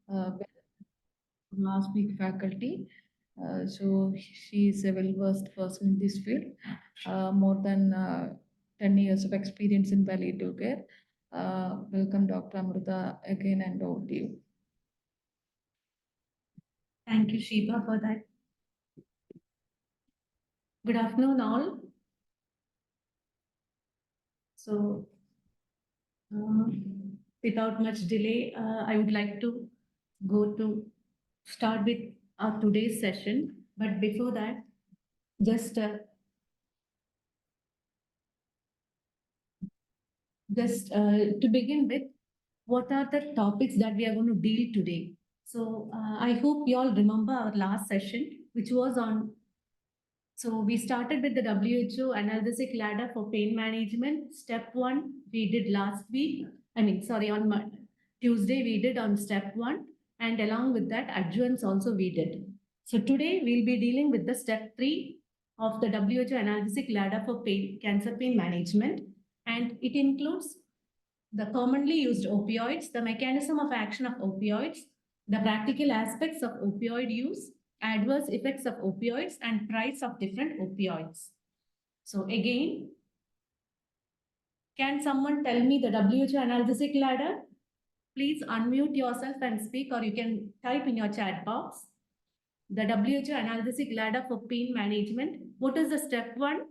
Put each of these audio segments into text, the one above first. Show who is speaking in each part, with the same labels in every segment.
Speaker 1: last week faculty. So she is a well-versed person in this field, more than 10 years of experience in palliative care. Welcome, Dr. Amirtha, again, and over to you.
Speaker 2: Thank you, Shiva, for that. Good afternoon, all. So, without much delay, I would like to start with our today's session. But before that, just to begin with, what are the topics that we are going to deal today? So, I hope you all remember our last session, which was on. So we started with the WHO analgesic ladder for pain management. Step 1 we did last week. On Tuesday we did on step 1, and along with that adjuvants also we did. So today we'll be dealing with the step 3 of the WHO analgesic ladder for cancer pain management, and it includes the commonly used opioids, the mechanism of action of opioids, the practical aspects of opioid use, adverse effects of opioids, and price of different opioids. So again, can someone tell me the WHO analgesic ladder? Please unmute yourself and speak, or you can type in your chat box. The WHO analgesic ladder for pain management. What is the step 1?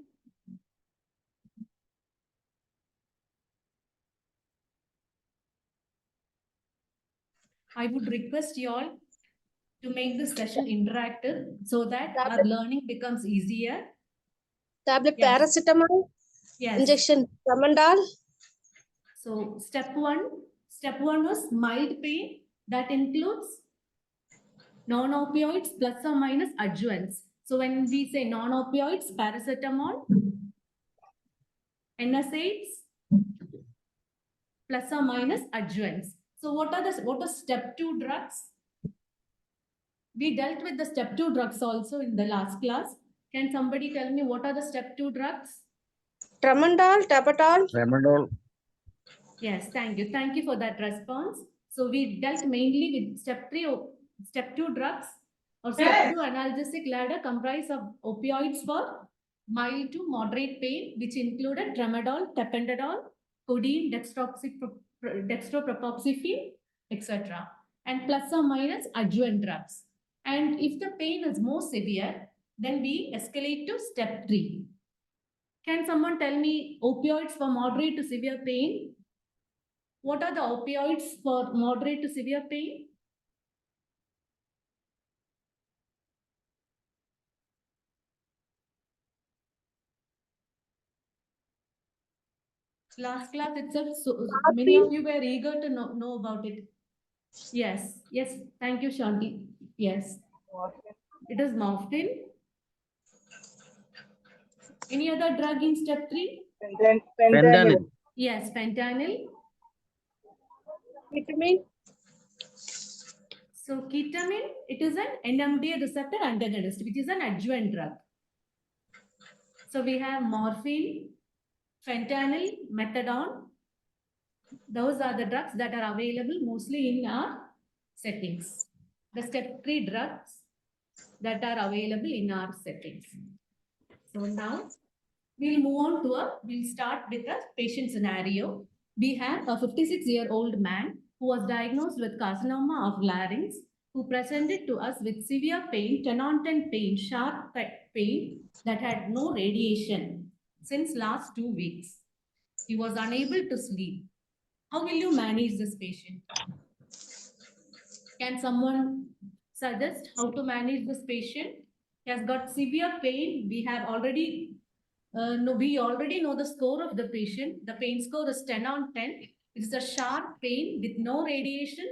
Speaker 2: I would request you all to make this session interactive so that our learning becomes easier.
Speaker 3: Tablet paracetamol.
Speaker 2: Yes.
Speaker 3: Injection Tramadol.
Speaker 2: So step one was mild pain. That includes non-opioids plus or minus adjuvants. So when we say non-opioids, paracetamol, NSAIDs, plus or minus adjuvants. So what are step 2 drugs? We dealt with the step 2 drugs also in the last class. Can somebody tell me what are the step 2 drugs?
Speaker 3: Tramadol, Tapatol.
Speaker 4: Tramadol.
Speaker 2: Yes, thank you. Thank you for that response. So we dealt mainly with step 2 drugs or step 2 analgesic ladder comprised of opioids for mild to moderate pain, which included tramadol, tapentadol, codeine, dextropropoxyphene, etc. and plus or minus adjuvant drugs. And if the pain is more severe, then we escalate to step 3. Can someone tell me opioids for moderate to severe pain? What are the opioids for moderate to severe pain? Last class itself, so many of you were eager to know about it. Yes, thank you, Shanti. Yes, it is morphine. Any other drug in step 3?
Speaker 4: Fentanyl.
Speaker 2: Yes, fentanyl.
Speaker 3: Ketamine.
Speaker 2: So ketamine, it is an NMDA receptor antagonist, which is an adjuvant drug. So we have morphine, fentanyl, methadone. Those are the drugs that are available mostly in our settings. The step 3 drugs that are available in our settings. So now we'll start with a patient scenario. We have a 56-year-old man who was diagnosed with carcinoma of larynx, who presented to us with severe pain, 10 on 10 pain, sharp pain that had no radiation since last 2 weeks. He was unable to sleep. How will you manage this patient? Can someone suggest how to manage this patient? He has got severe pain. We already know the score of the patient. The pain score is 10 on 10. It's a sharp pain with no radiation.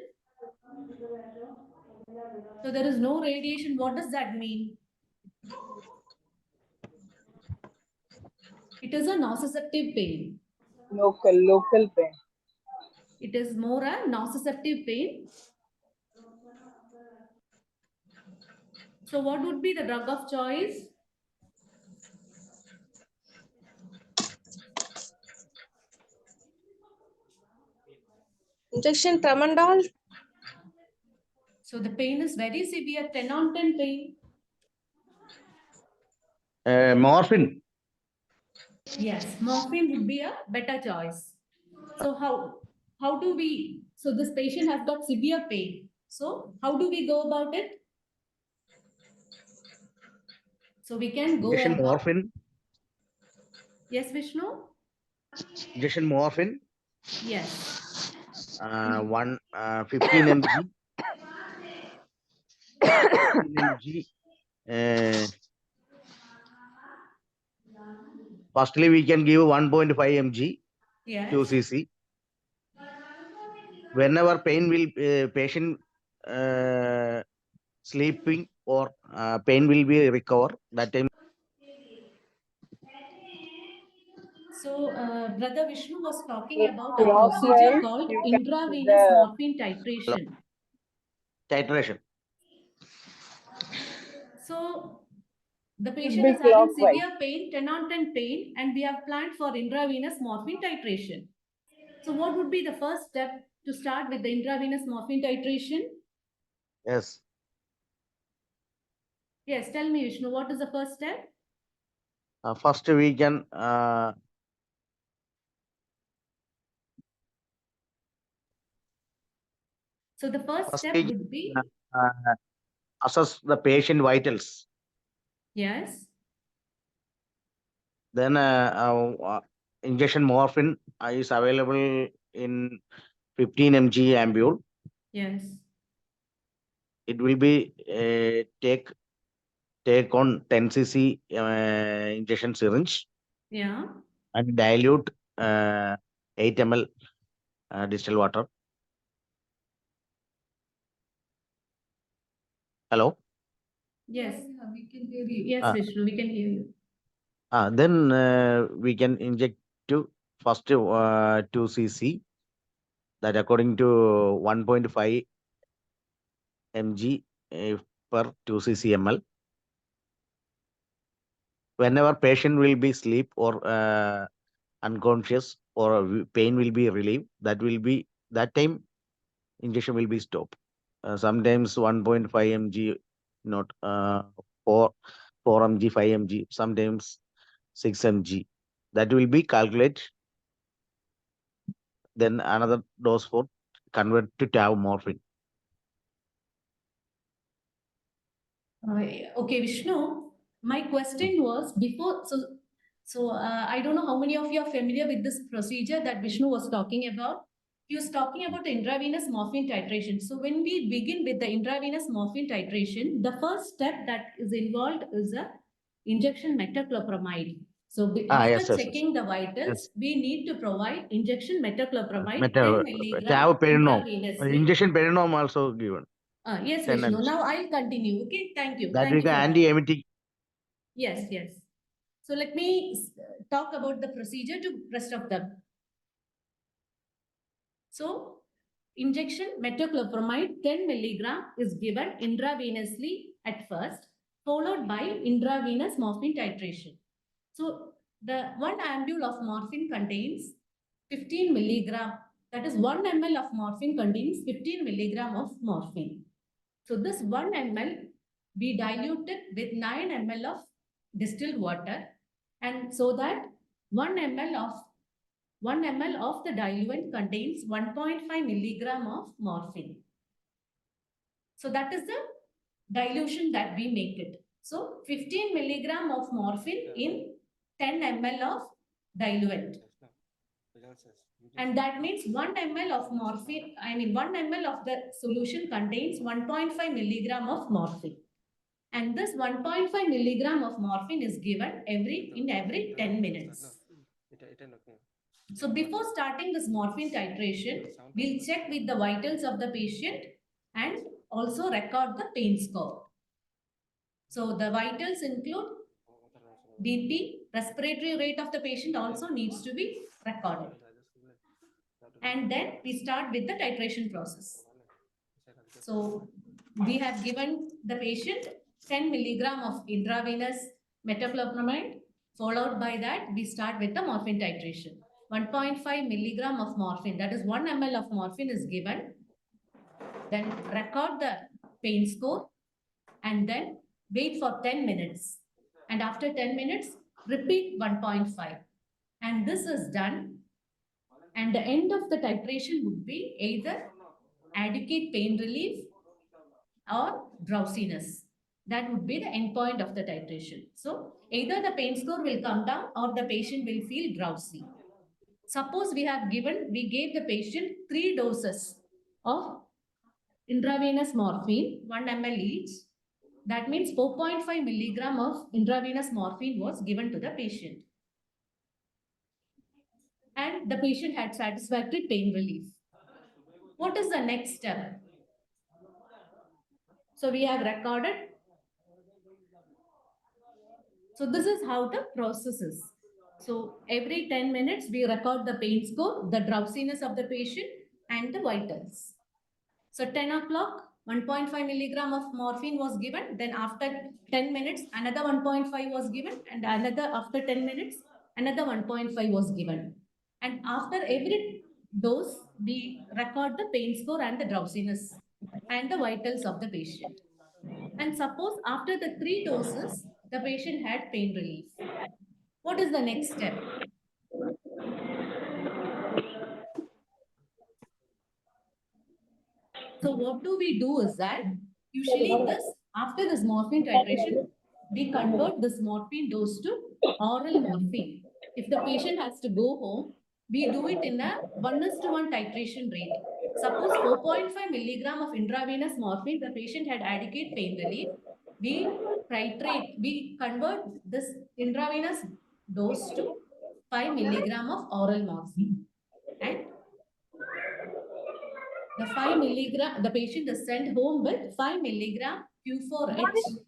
Speaker 2: So there is no radiation. What does that mean? It is a nociceptive pain.
Speaker 5: Local pain.
Speaker 2: It is more a nociceptive pain. So what would be the drug of choice?
Speaker 3: Injection Tramadol.
Speaker 2: So the pain is very severe, 10 on 10 pain.
Speaker 6: Morphine.
Speaker 2: Yes, morphine would be a better choice. So how do we, so this patient has got severe pain. So how do we go about it? So we can go
Speaker 6: Injection
Speaker 2: about.
Speaker 6: morphine.
Speaker 2: Yes, Vishnu?
Speaker 6: Injection morphine.
Speaker 2: Yes.
Speaker 6: 15 mg. 15 mg. Firstly, we can give 1.5 mg
Speaker 2: Yes.
Speaker 6: 2 cc. Whenever pain will patient sleeping or pain will be recover, that time.
Speaker 2: So, Brother Vishnu was talking about a procedure
Speaker 5: Clockwise,
Speaker 2: called
Speaker 5: you can
Speaker 2: intravenous
Speaker 5: the
Speaker 2: morphine titration.
Speaker 6: Titration.
Speaker 2: So, the
Speaker 5: should
Speaker 2: patient
Speaker 5: be
Speaker 2: is having
Speaker 5: clockwise.
Speaker 2: severe pain, 10 on 10 pain, and we have planned for intravenous morphine titration. So, what would be the first step to start with the intravenous morphine titration?
Speaker 6: Yes.
Speaker 2: Yes, tell me, Vishnu, what is the first step?
Speaker 6: First we can
Speaker 2: So, the first
Speaker 6: first
Speaker 2: step
Speaker 6: we
Speaker 2: would be,
Speaker 6: uh, assess the patient vitals.
Speaker 2: yes,
Speaker 6: Then injection morphine is available in 15 mg ampule.
Speaker 2: yes,
Speaker 6: It will be take on 10 cc injection syringe
Speaker 2: yeah,
Speaker 6: and dilute 8 ml distilled water. Hello.
Speaker 2: yes,
Speaker 1: We can hear you.
Speaker 2: yes,
Speaker 6: Ah.
Speaker 2: Vishnu, we can hear you.
Speaker 6: Then we can inject to first 2 cc, that according to 1.5 mg per 2 cc ml. Whenever patient will be sleep or unconscious or pain will be relieved, that time injection will be stopped. Sometimes 1.5 mg, not 4 mg, 5 mg, sometimes 6 mg. That will be calculate. Then another dose for convert to tau morphine.
Speaker 2: Okay, Vishnu, my question was before, I don't know how many of you are familiar with this procedure that Vishnu was talking about. He was talking about the intravenous morphine titration. So when we begin with the intravenous morphine titration, the first step that is involved is a injection metoclopramide. So after
Speaker 6: Yes, yes, yes.
Speaker 2: checking the vitals,
Speaker 6: Yes.
Speaker 2: we need to provide injection metoclopramide 10
Speaker 6: Tau
Speaker 2: milligram
Speaker 6: perinom.
Speaker 2: intravenously.
Speaker 6: Injection perinom also given.
Speaker 2: Yes,
Speaker 6: 10
Speaker 2: Vishnu.
Speaker 6: mg.
Speaker 2: Now I'll continue. Okay, thank you.
Speaker 6: That
Speaker 2: Thank
Speaker 6: is
Speaker 2: you
Speaker 6: the
Speaker 2: for that.
Speaker 6: anti-emetic.
Speaker 2: Yes, yes. So let me talk about the procedure to rest of them. So injection metoclopramide 10 milligram is given intravenously at first, followed by intravenous morphine titration. So the 1 ampule of morphine contains 15 milligram. That is 1 ml of morphine contains 15 milligram of morphine. So this 1 ml we diluted with 9 ml of distilled water, and so that 1 ml of the diluent contains 1.5 milligram of morphine. So that is the dilution that we make it. So 15 milligram of morphine in 10 ml of diluent. And that means 1 ml of morphine, 1 ml of the solution contains 1.5 milligram of morphine. And this 1.5 milligram of morphine is given in every 10 minutes. So before starting this morphine titration, we'll check with the vitals of the patient and also record the pain score. So the vitals include BP, respiratory rate of the patient also needs to be recorded. And then we start with the titration process. So we have given the patient 10 milligram of intravenous metoclopramide. Followed by that, we start with the morphine titration. 1.5 milligram of morphine, that is 1 ml of morphine is given. Then record the pain score and then wait for 10 minutes. And after 10 minutes, repeat 1.5. And this is done. And the end of the titration would be either adequate pain relief or drowsiness. That would be the end point of the titration. So either the pain score will come down or the patient will feel drowsy. Suppose we gave the patient 3 doses of intravenous morphine, 1 ml each. That means 4.5 milligram of intravenous morphine was given to the patient. And the patient had satisfactory pain relief. What is the next step? So we have recorded. So this is how the process is. So every 10 minutes, we record the pain score, the drowsiness of the patient, and the vitals. So 10 o'clock, 1.5 milligram of morphine was given. Then after 10 minutes, another 1.5 was given. And after 10 minutes, another 1.5 was given. And after every dose, we record the pain score and the drowsiness and the vitals of the patient. And suppose after the 3 doses, the patient had pain relief. What is the next step? So what do we do is that usually after this morphine titration, we convert this morphine dose to oral morphine. If the patient has to go home, we do it in a 1:1 titration rate. Suppose 4.5 milligram of intravenous morphine, the patient had adequate pain relief. We convert this intravenous dose to 5 milligram of oral morphine. And the 5 milligram, the patient is sent home with 5 milligram Q4H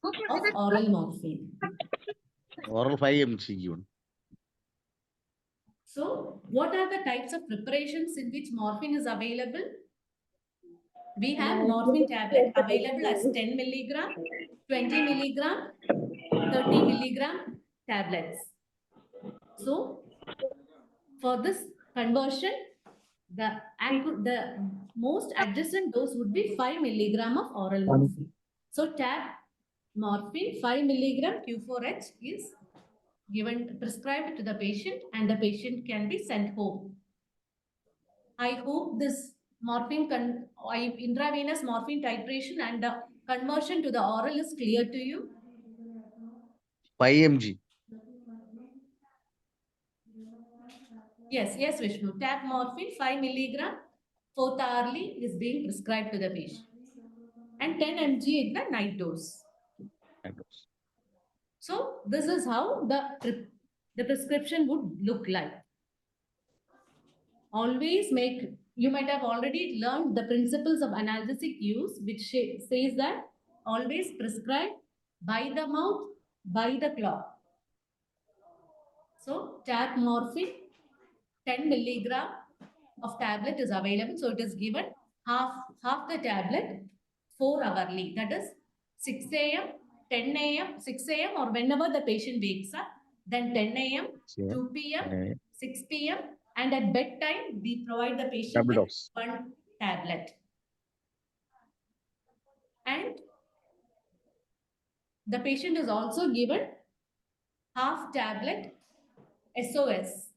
Speaker 2: of oral morphine.
Speaker 6: Oral 5 mg given.
Speaker 2: So, what are the types of preparations in which morphine is available? We have morphine tablet available as 10 milligram, 20 milligram, 30 milligram tablets. So, for this conversion, the most adjacent dose would be 5 milligram of oral morphine. So, tab morphine 5 milligram Q4H is prescribed to the patient and the patient can be sent home. I hope this intravenous morphine titration and the conversion to the oral is clear to you.
Speaker 6: 5 mg.
Speaker 2: Yes, Vishnu. Tab morphine 5 milligram 4th hourly is being prescribed to the patient. And 10 mg is the night dose. So this is how the prescription would look like. Always you might have already learned the principles of analgesic use, which says that always prescribe by the mouth, by the clock. So tab morphine, 10 milligram of tablet is available. So it is given half the tablet 4 hourly. That is 6 a.m., 10 a.m., 6 a.m. or whenever the patient wakes up. Then 10 a.m., 2 p.m., 6 p.m. and at bedtime, we provide the patient with 1 tablet. And the patient is also given half tablet SOS.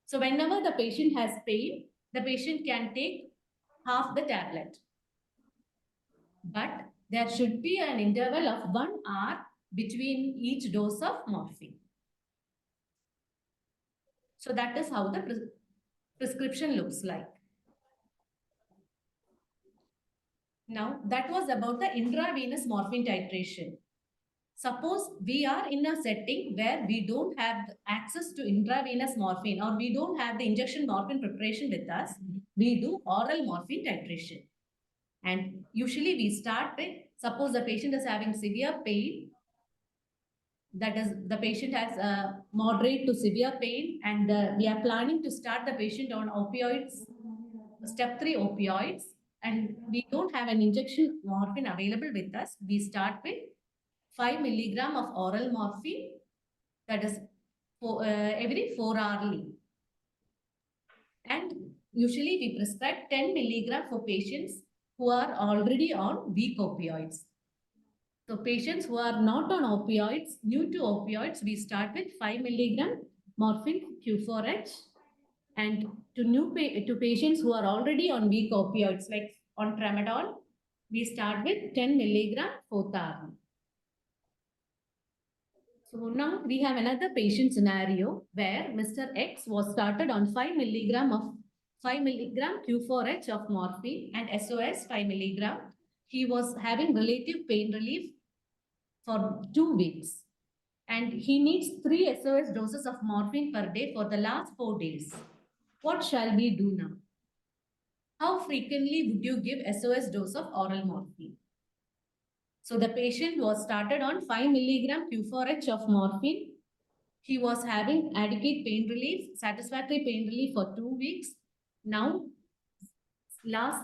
Speaker 2: So whenever the patient has pain, the patient can take half the tablet. But there should be an interval of 1 hour between each dose of morphine. So that is how the prescription looks like. Now, that was about the intravenous morphine titration. Suppose we are in a setting where we don't have access to intravenous morphine or we don't have the injection morphine preparation with us, we do oral morphine titration. And usually we start with, suppose the patient is having severe pain, that is the patient has moderate to severe pain and we are planning to start the patient on opioids, step 3 opioids, and we don't have an injection morphine available with us, we start with 5 milligram of oral morphine, that is every 4 hourly. And usually we prescribe 10 milligram for patients who are already on weak opioids. So patients who are not on opioids, new to opioids, we start with 5 milligram morphine Q4H. And to patients who are already on weak opioids, like on tramadol, we start with 10 milligram 4th hour. So now we have another patient scenario where Mr. X was started on 5 milligram Q4H of morphine and SOS 5 milligram. He was having relative pain relief for 2 weeks and he needs 3 SOS doses of morphine per day for the last 4 days. What shall we do now? How frequently would you give SOS dose of oral morphine? So the patient was started on 5 milligram Q4H of morphine. He was having adequate pain relief, satisfactory pain relief for 2 weeks. Now,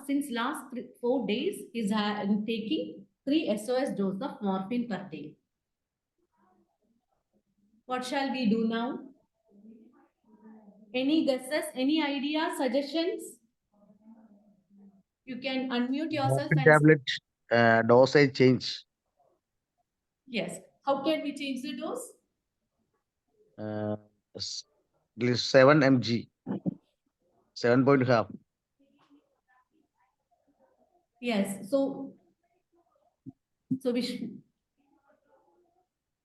Speaker 2: since last 4 days, he's taking 3 SOS doses of morphine per day. What shall we do now? Any guesses, any ideas, suggestions? You can unmute yourself and
Speaker 6: Tablet dosage change.
Speaker 2: yes. How can we change the dose?
Speaker 6: It is 7 mg. 7.5.
Speaker 2: Yes. So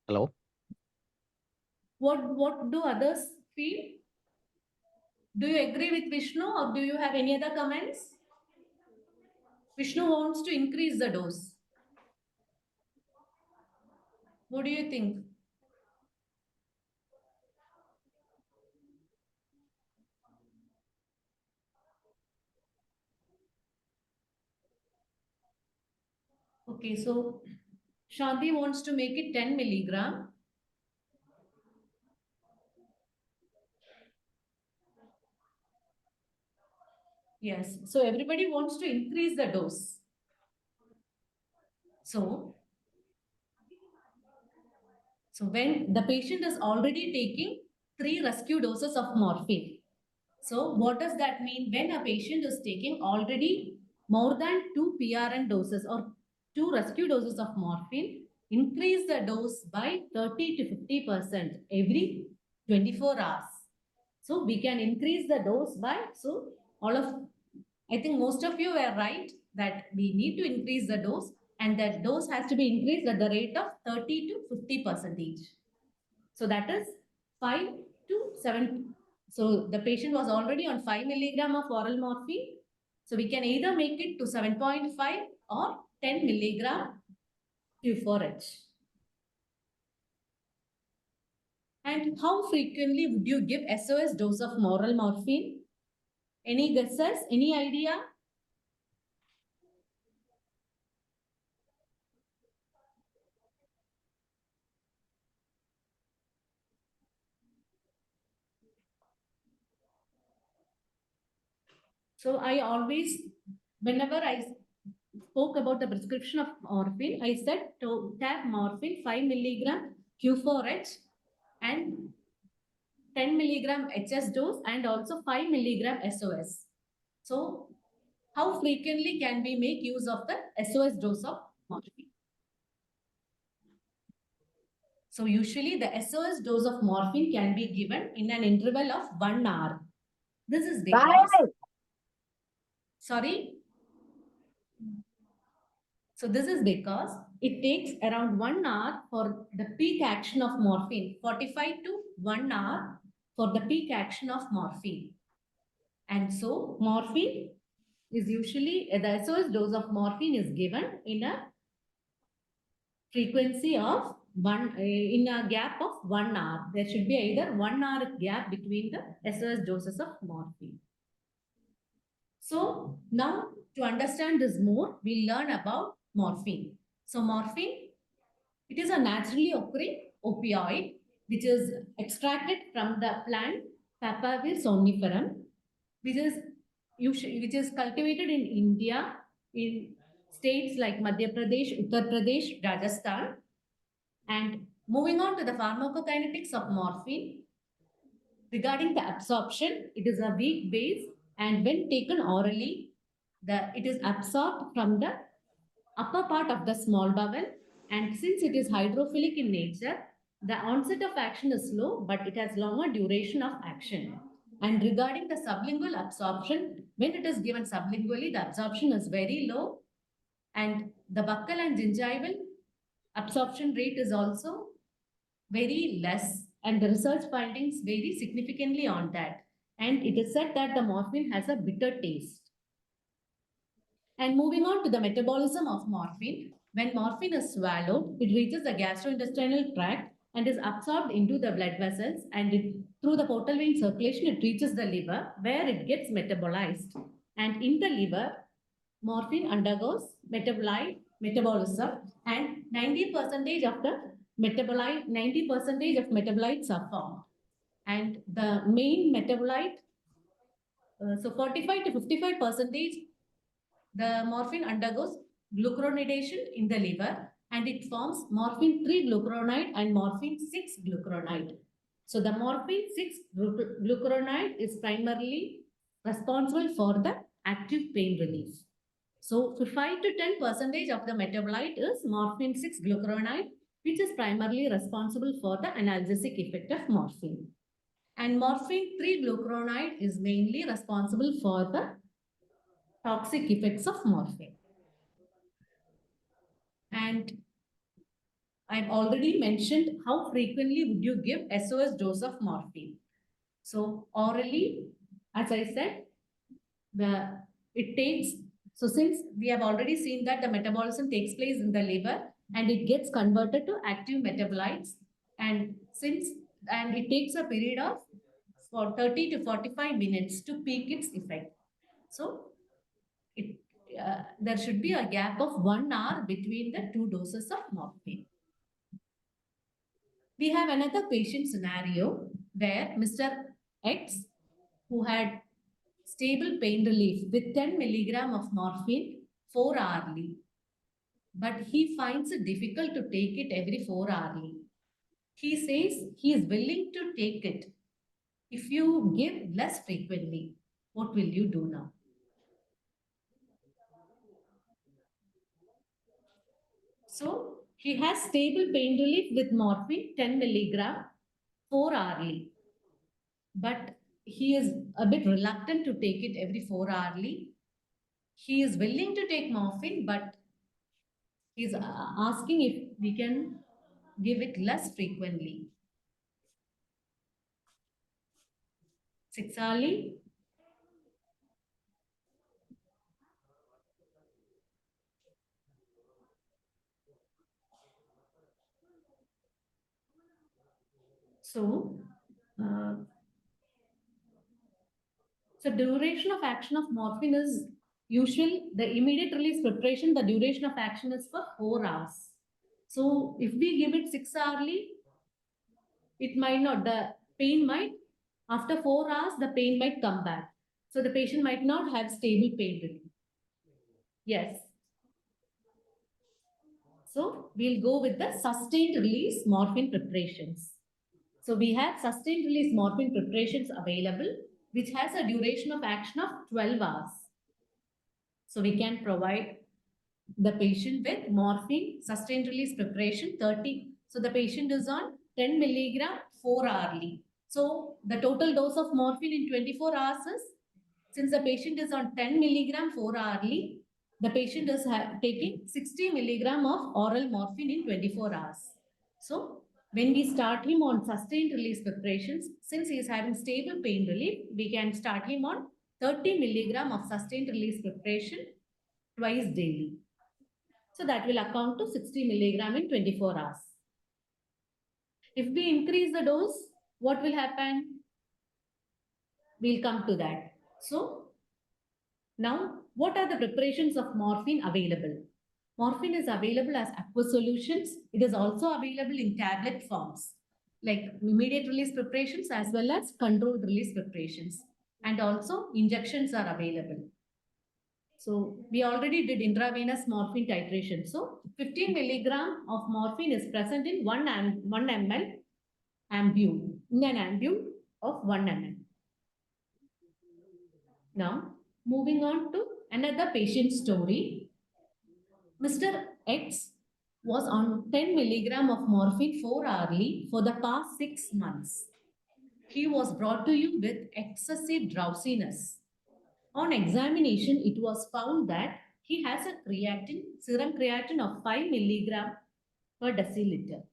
Speaker 6: Hello.
Speaker 2: What do others feel? Do you agree with Vishnu or do you have any other comments? Vishnu wants to increase the dose. What do you think? Okay, so Shanti wants to make it 10 milligram. Yes, so everybody wants to increase the dose. So when the patient is already taking 3 rescue doses of morphine. So what does that mean? When a patient is taking already more than 2 PRN doses or 2 rescue doses of morphine, increase the dose by 30 to 50% every 24 hours. So we can increase the dose by, I think most of you were right that we need to increase the dose and that dose has to be increased at the rate of 30 to 50% each. So that is 5 to 7. So the patient was already on 5 milligram of oral morphine. So we can either make it to 7.5 or 10 milligram Q4H. And how frequently would you give SOS dose of oral morphine? Any guesses? Any idea? So I always, whenever I spoke about the prescription of morphine, I said to tap morphine 5 milligram Q4H and 10 milligram HS dose and also 5 milligram SOS. So how frequently can we make use of the SOS dose of morphine? So usually the SOS dose of morphine can be given in an interval of 1 hour. This is because, sorry. So this is because it takes around 1 hour for the peak action of morphine, 45 to 1 hour for the peak action of morphine. And so morphine is usually, the SOS dose of morphine is given in a frequency of in a gap of 1 hour. There should be either 1 hour gap between the SOS doses of morphine. So now to understand this more, we'll learn about morphine. So morphine, it is a naturally occurring opioid which is extracted from the plant Papaver somniferum, which is cultivated in India in states like Madhya Pradesh, Uttar Pradesh, Rajasthan. And moving on to the pharmacokinetics of morphine, regarding the absorption, it is a weak base and when taken orally, it is absorbed from the upper part of the small bowel, and since it is hydrophilic in nature, the onset of action is slow, but it has longer duration of action. And regarding the sublingual absorption, when it is given sublingually, the absorption is very low, and the buccal and gingival absorption rate is also very less, and the research findings vary significantly on that. And it is said that the morphine has a bitter taste. And moving on to the metabolism of morphine, when morphine is swallowed, it reaches the gastrointestinal tract and is absorbed into the blood vessels, and through the portal vein circulation, it reaches the liver where it gets metabolized. And in the liver, morphine undergoes metabolism, and 90% of the metabolite, 90% of metabolites are formed. And the main metabolite, so 45 to 55%, the morphine undergoes glucuronidation in the liver, and it forms morphine 3-glucuronide and morphine 6-glucuronide. So the morphine 6-glucuronide is primarily responsible for the active pain relief. So 5 to 10% of the metabolite is morphine 6-glucuronide, which is primarily responsible for the analgesic effect of morphine. And morphine 3-glucuronide is mainly responsible for the toxic effects of morphine. And I've already mentioned how frequently would you give SOS dose of morphine. So orally, as I said, it takes, so since we have already seen that the metabolism takes place in the liver and it gets converted to active metabolites, and it takes a period of for 30 to 45 minutes to peak its effect. So there should be a gap of 1 hour between the 2 doses of morphine. We have another patient scenario where Mr. X, who had stable pain relief with 10 milligram of morphine 4 hourly, but he finds it difficult to take it every 4 hourly. He says he is willing to take it. If you give less frequently, what will you do now? So he has stable pain relief with morphine 10 milligram 4 hourly, but he is a bit reluctant to take it every 4 hourly. He is willing to take morphine, but he's asking if we can give it less frequently. 6 hourly. So duration of action of morphine is usually the immediate release preparation. The duration of action is for 4 hours. So if we give it 6 hourly, it might not, the pain might, after 4 hours, the pain might come back. So the patient might not have stable pain relief. Yes. So we'll go with the sustained release morphine preparations. So we have sustained release morphine preparations available, which has a duration of action of 12 hours. So we can provide the patient with morphine sustained release preparation 30. So the patient is on 10 milligram 4 hourly. So the total dose of morphine in 24 hours is, since the patient is on 10 milligram 4 hourly, the patient is taking 60 milligram of oral morphine in 24 hours. So when we start him on sustained release preparations, since he is having stable pain relief, we can start him on 30 milligram of sustained release preparation twice daily. So that will account to 60 milligram in 24 hours. If we increase the dose, what will happen? We'll come to that. So now, what are the preparations of morphine available? Morphine is available as aqueous solutions. It is also available in tablet forms, like immediate release preparations as well as controlled release preparations. And also injections are available. So we already did intravenous morphine titration. So 15 milligram of morphine is present in 1 ml ampule, in an ampule of 1 ml. Now, moving on to Another patient story. Mr. X was on 10 milligram of morphine 4 hourly for the past 6 months. He was brought to you with excessive drowsiness. On examination, it was found that he has a serum creatine of 5 milligram per deciliter.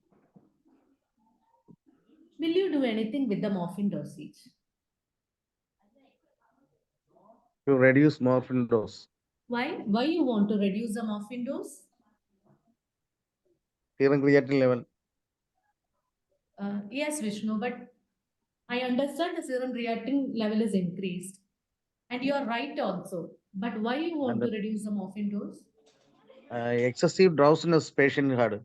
Speaker 2: Will you do anything with the morphine dosage?
Speaker 6: To reduce morphine dose.
Speaker 2: Why? Why you want to reduce the morphine dose?
Speaker 6: Serum creatine level.
Speaker 2: Yes, Vishnu, but I understand the serum creatine level is increased. And you are right also. But why you want
Speaker 6: And
Speaker 2: to reduce the morphine dose?
Speaker 6: excessive drowsiness patient had.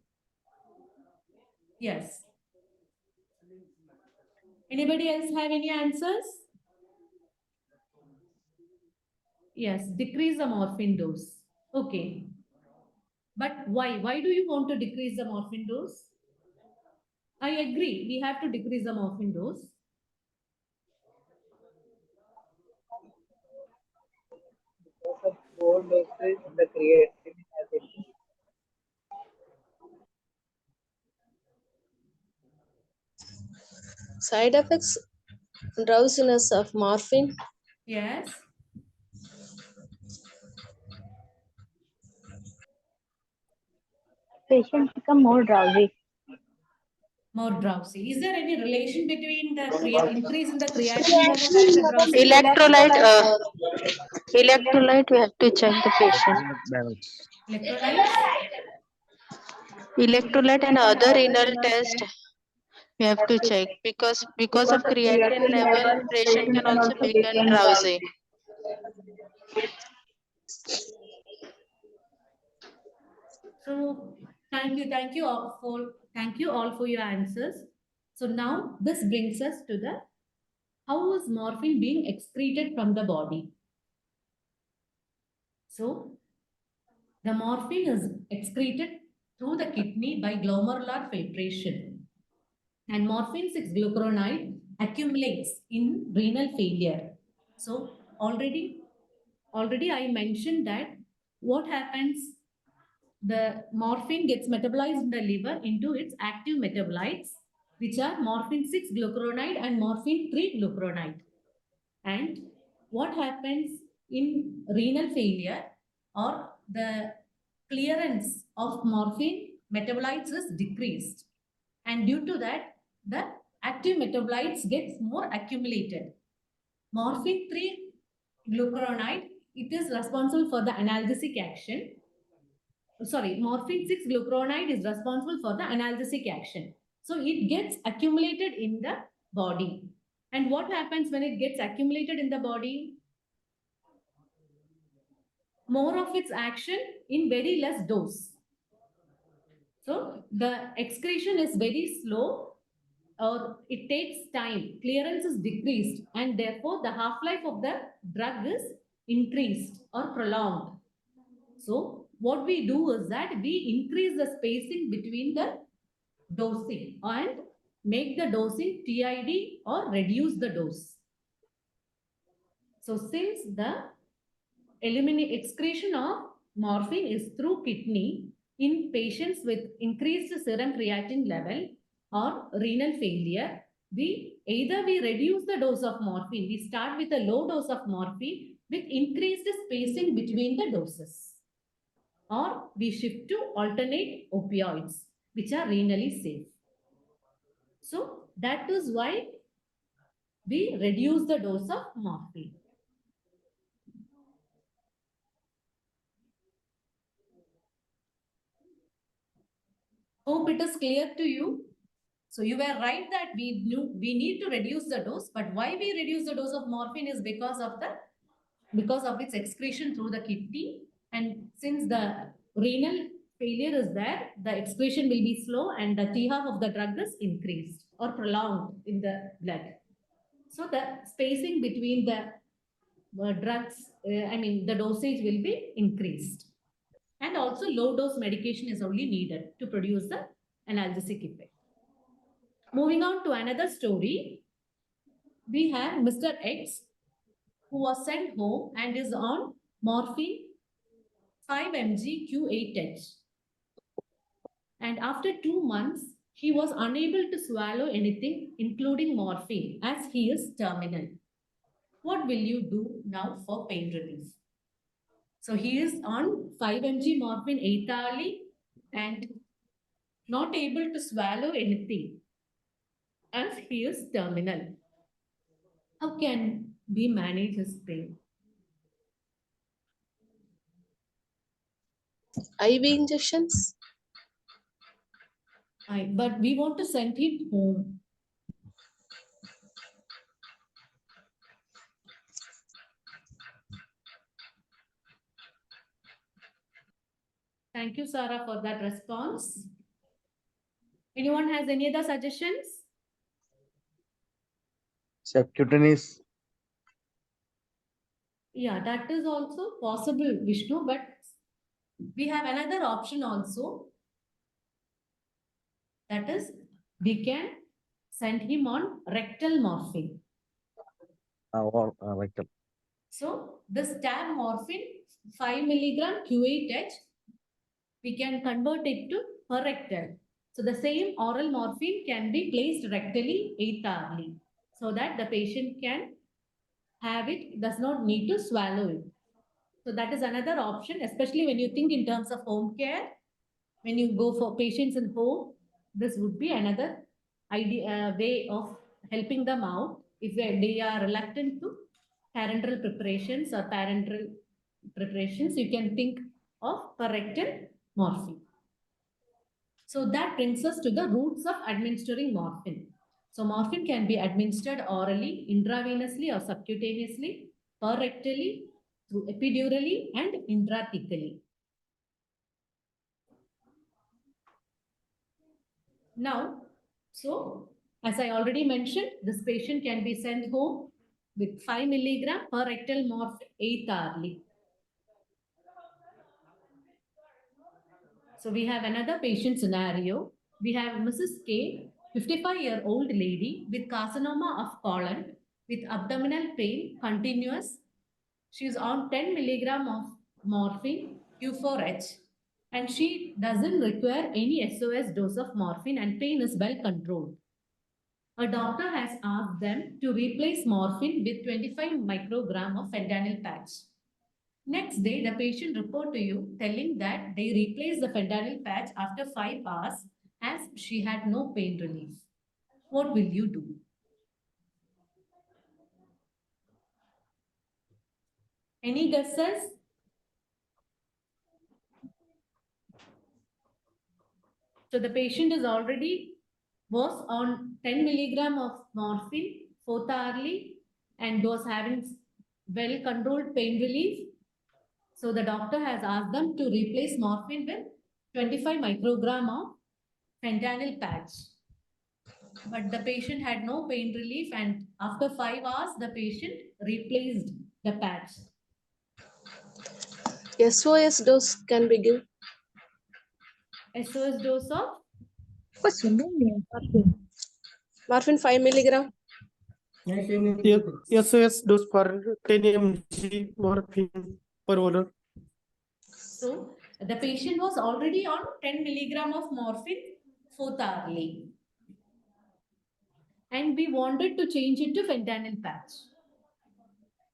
Speaker 2: Yes. Anybody else have any answers? Yes, decrease the morphine dose. Okay. But why? Why do you want to decrease the morphine dose? I agree. We have to decrease the morphine dose.
Speaker 5: Because of low dosage, the creatine has increased.
Speaker 3: Side effects, drowsiness of morphine,
Speaker 2: Yes.
Speaker 4: Patients become more drowsy.
Speaker 2: More drowsy. Is there any relation between the increase in the creatine level and the drowsiness?
Speaker 7: Electrolyte, we have to check the patient.
Speaker 6: Balance.
Speaker 2: Electrolytes?
Speaker 7: Electrolyte and other renal test we have to check because of creatinine level, patient can also become drowsy.
Speaker 2: So thank you all for your answers. So now this brings us to the how is morphine being excreted from the body? So the morphine is excreted through the kidney by glomerular filtration. And morphine 6-glucuronide accumulates in renal failure. So already I mentioned that what happens, the morphine gets metabolized in the liver into its active metabolites, which are morphine 6-glucuronide and morphine 3-glucuronide. And what happens in renal failure, or the clearance of morphine metabolites is decreased. And due to that, the active metabolites gets more accumulated. Morphine 3-glucuronide, it is responsible for the analgesic action. Sorry, morphine 6-glucuronide is responsible for the analgesic action. So it gets accumulated in the body. And what happens when it gets accumulated in the body? More of its action in very less dose. So the excretion is very slow, or it takes time. Clearance is decreased, and therefore the half-life of the drug is increased or prolonged. So what we do is that we increase the spacing between the dosing and make the dosing TID or reduce the dose. So since the excretion of morphine is through kidney in patients with increased serum creatine level or renal failure, we reduce the dose of morphine. We start with a low dose of morphine with increased spacing between the doses, or we shift to alternate opioids, which are renally safe. So that is why we reduce the dose of morphine. Hope it is clear to you. So you were right that we need to reduce the dose, but why we reduce the dose of morphine is because of its excretion through the kidney. And since the renal failure is there, the excretion will be slow and the T-half of the drug is increased or prolonged in the blood. So the spacing between the drugs, the dosage will be increased. And also low dose medication is only needed to produce the analgesic effect. Moving on to another story, we have Mr. X, who was sent home and is on morphine 5 mg Q8H. And after 2 months, he was unable to swallow anything, including morphine, as he is terminal. What will you do now for pain relief? So he is on 5 mg morphine 8 hourly and not able to swallow anything, as he is terminal. How can we manage his pain?
Speaker 3: IV injections?
Speaker 2: But we want to send him home. Thank you, Sarah, for that response. Anyone has any other suggestions?
Speaker 6: Subcutaneous.
Speaker 2: Yeah, that is also possible, Vishnu, but we have another option also. That is, we can send him on rectal morphine.
Speaker 6: Or rectal.
Speaker 2: So this tab morphine 5 milligram Q8H, we can convert it to per rectal. So the same oral morphine can be placed rectally 8 hourly so that the patient can have it, does not need to swallow it. So that is another option, especially when you think in terms of home care. When you go for patients in home, this would be another way of helping them out if they are reluctant to parenteral preparations or parenteral preparations. You can think of parenteral morphine. So that brings us to the routes of administering morphine. So morphine can be administered orally, intravenously or subcutaneously, per rectally, through epidurally and intrathecally. Now, so as I already mentioned, this patient can be sent home with 5 milligram per rectal morphine 8 hourly. So we have another patient scenario. We have Mrs. K, 55-year-old lady with carcinoma of colon with abdominal pain, continuous. She is on 10 milligram of morphine Q4H and she doesn't require any SOS dose of morphine and pain is well controlled. A doctor has asked them to replace morphine with 25 microgram of fentanyl patch. Next day, the patient report to you telling that they replaced the fentanyl patch after 5 hours as she had no pain relief. What will you do? Any guesses? So the patient is already was on 10 milligram of morphine 4th hourly and was having well controlled pain relief. So the doctor has asked them to replace morphine with 25 microgram of fentanyl patch. But the patient had no pain relief and after 5 hours, the patient replaced the patch.
Speaker 3: SOS dose can be given.
Speaker 2: SOS dose of
Speaker 3: Morphine 5 milligram.
Speaker 8: SOS dose for 10 mg morphine per order.
Speaker 2: So the patient was already on 10 milligram of morphine 4th hourly. And we wanted to change it to fentanyl patch.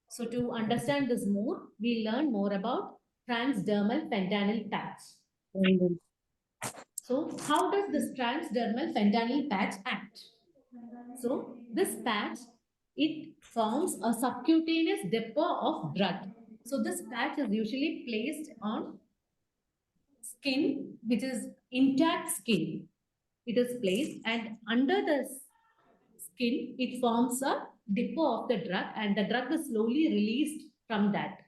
Speaker 2: So to understand this more, we learn more about transdermal fentanyl patch. So how does this transdermal fentanyl patch act? So this patch, it forms a subcutaneous depot of drug. So this patch is usually placed on skin, which is intact skin. It is placed and under the skin, it forms a depot of the drug and the drug is slowly released from that.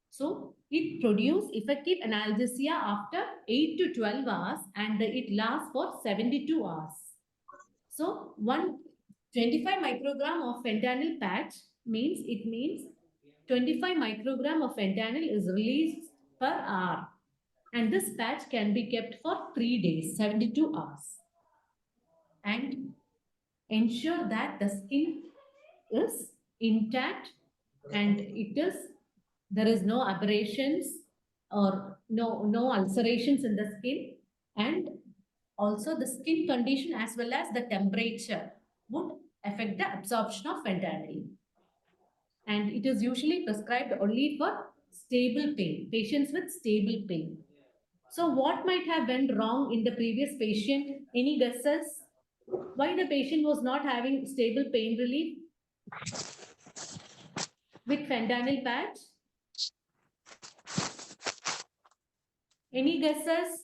Speaker 2: So it produces effective analgesia after 8 to 12 hours and it lasts for 72 hours. So 25 microgram of fentanyl patch means 25 microgram of fentanyl is released per hour. And this patch can be kept for 3 days, 72 hours. And ensure that the skin is intact and it is there is no aberrations or no ulcerations in the skin, and also the skin condition as well as the temperature would affect the absorption of fentanyl. And it is usually prescribed only for stable pain, patients with stable pain. So what might have went wrong in the previous patient? Any guesses? Why the patient was not having stable pain relief with fentanyl patch? Any guesses?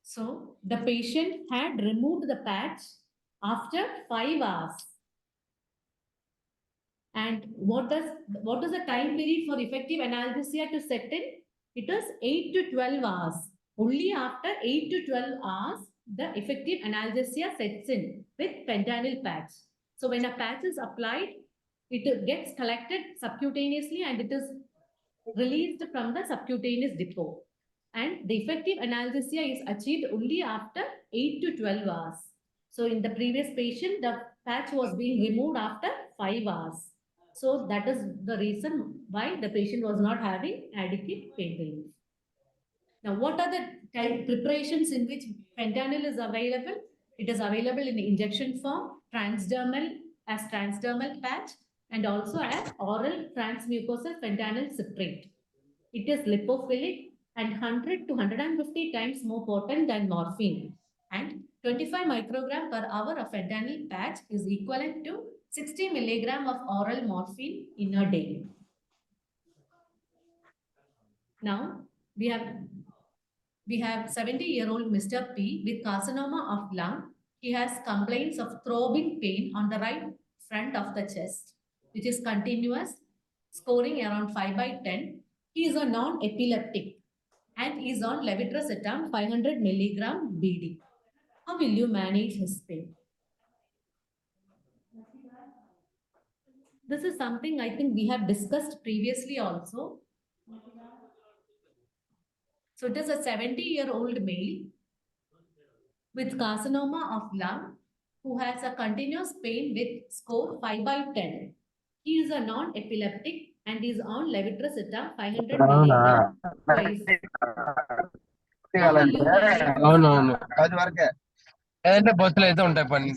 Speaker 2: So the patient had removed the patch after 5 hours. And what is the time period for effective analgesia to set in? It is 8 to 12 hours. Only after 8 to 12 hours, the effective analgesia sets in with fentanyl patch. So when a patch is applied, it gets collected subcutaneously and it is released from the subcutaneous depot. And the effective analgesia is achieved only after 8 to 12 hours. So in the previous patient, the patch was being removed after 5 hours. So that is the reason why the patient was not having adequate pain relief. Now, what are the type preparations in which fentanyl is available? It is available in injection form, transdermal as transdermal patch, and also as oral transmucosal fentanyl citrate. It is lipophilic and 100 to 150 times more potent than morphine. And 25 microgram per hour of fentanyl patch is equivalent to 60 milligram of oral morphine in a day. Now, we have 70-year-old Mr. P with carcinoma of lung. He has complaints of throbbing pain on the right front of the chest, which is continuous, scoring around 5 by 10. He is a non-epileptic and is on levetiracetam 500 milligram BD. How will you manage his pain? This is something I think we have discussed previously also. So it is a 70-year-old male with carcinoma of lung who has a continuous pain with score 5 by 10. He is a non-epileptic and is on levetiracetam 500 milligram twice. How will you manage?
Speaker 9: అవునవును ఏదంటే బస్సులు అయితే ఉంటాయి పని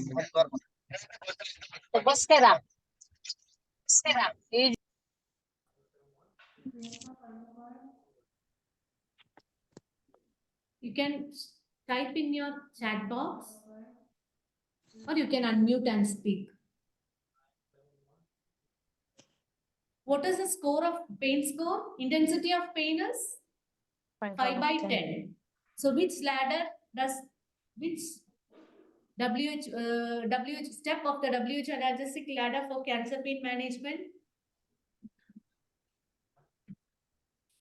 Speaker 2: You can type in your chat box or you can unmute and speak. What is the score of pain score? Intensity of pain is 5 by 10. So which ladder does, which WH step of the WHO analgesic ladder for cancer pain management?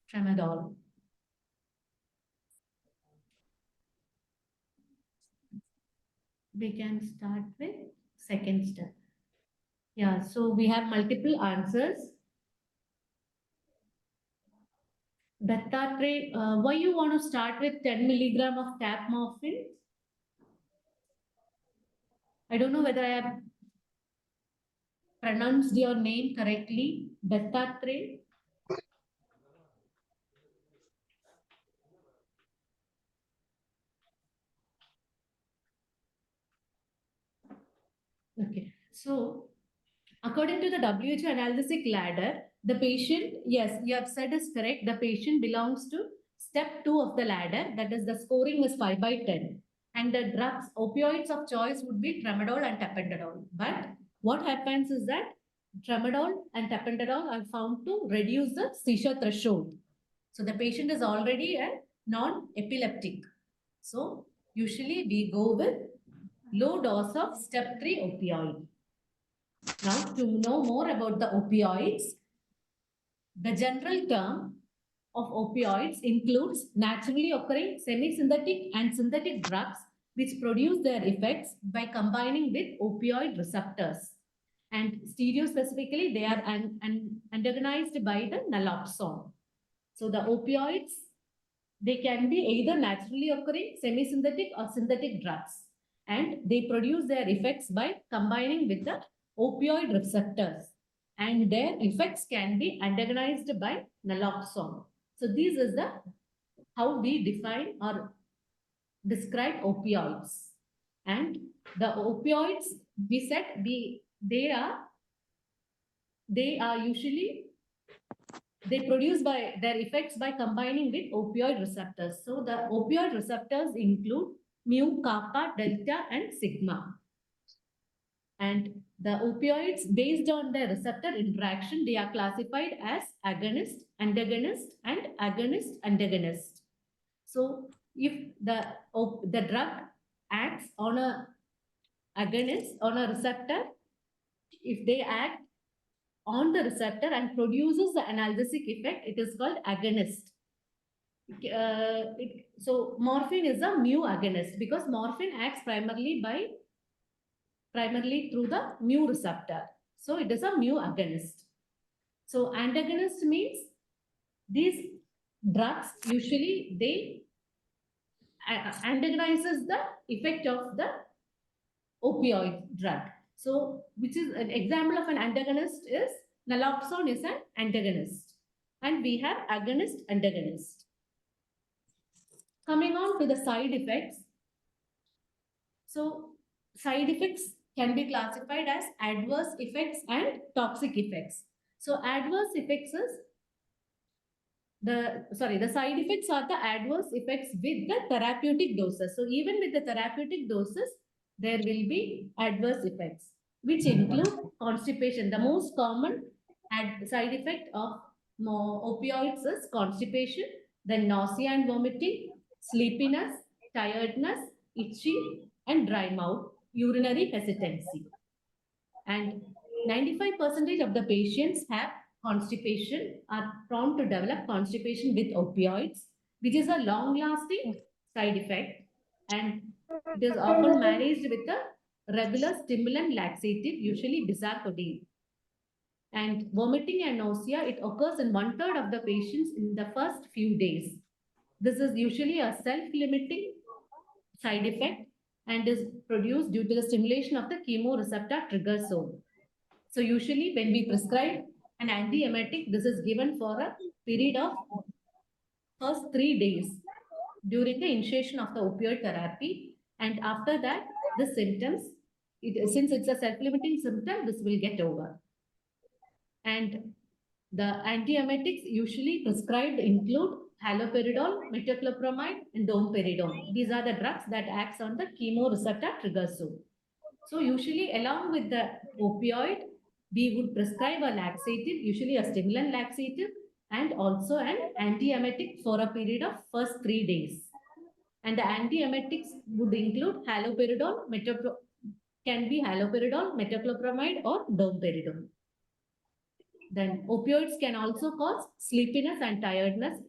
Speaker 2: Tramadol. We can start with second step. Yeah, so we have multiple answers. Dattatray, why you want to start with 10 milligram of tap morphine? I don't know whether I have pronounced your name correctly. Dattatray. Okay, so according to the WHO analgesic ladder, the patient, yes, you have said is correct. The patient belongs to step 2 of the ladder. That is the scoring is 5 by 10. And the drugs, opioids of choice would be tramadol and tapentadol. But what happens is that tramadol and tapentadol are found to reduce the seizure threshold. So the patient is already a non-epileptic. So usually we go with low dose of step 3 opioid. Now, to know more about the opioids, the general term of opioids includes naturally occurring semi-synthetic and synthetic drugs which produce their effects by combining with opioid receptors. And stereospecifically, they are antagonized by the naloxone. So the opioids, they can be either naturally occurring semi-synthetic or synthetic drugs. and they produce their effects by combining with the opioid receptors, and their effects can be antagonized by naloxone. So this is the how we define or describe opioids. And the opioids, we said they are usually they produce by their effects by combining with opioid receptors. So the opioid receptors include mu, kappa, delta, and sigma. And the opioids, based on their receptor interaction, they are classified as agonist, antagonist, and agonist-antagonist. So if the drug acts on a agonist, on a receptor, if they act on the receptor and produces the analgesic effect, it is called agonist. So morphine is a mu agonist because morphine acts primarily through the mu receptor. So it is a mu agonist. So antagonist means these drugs usually they antagonizes the effect of the opioid drug. So which is an example of an antagonist is naloxone is an antagonist, and we have agonist antagonist. Coming on to the side effects. So side effects can be classified as adverse effects and toxic effects. So adverse effects is the side effects are the adverse effects with the therapeutic doses. So even with the therapeutic doses, there will be adverse effects, which include constipation. The most common side effect of opioids is constipation, then nausea and vomiting, sleepiness, tiredness, itching, and dry mouth, urinary hesitancy. And 95% of the patients have constipation, are prone to develop constipation with opioids, which is a long-lasting side effect, and it is often managed with a regular stimulant laxative, usually bisacodyl. And vomiting and nausea, it occurs in 1/3 of the patients in the first few days. This is usually a self-limiting side effect and is produced due to the stimulation of the chemoreceptor trigger zone. So usually when we prescribe an antiemetic, this is given for a period of first 3 days during the initiation of the opioid therapy. And after that, the symptoms, since it's a self-limiting symptom, this will get over. And the antiemetics usually prescribed include haloperidol, metoclopramide, and domperidone. These are the drugs that acts on the chemoreceptor trigger zone. So usually along with the opioid, we would prescribe a laxative, usually a stimulant laxative, and also an antiemetic for a period of first 3 days. And the antiemetics would include haloperidol, metoclopramide, or domperidone. Then opioids can also cause sleepiness and tiredness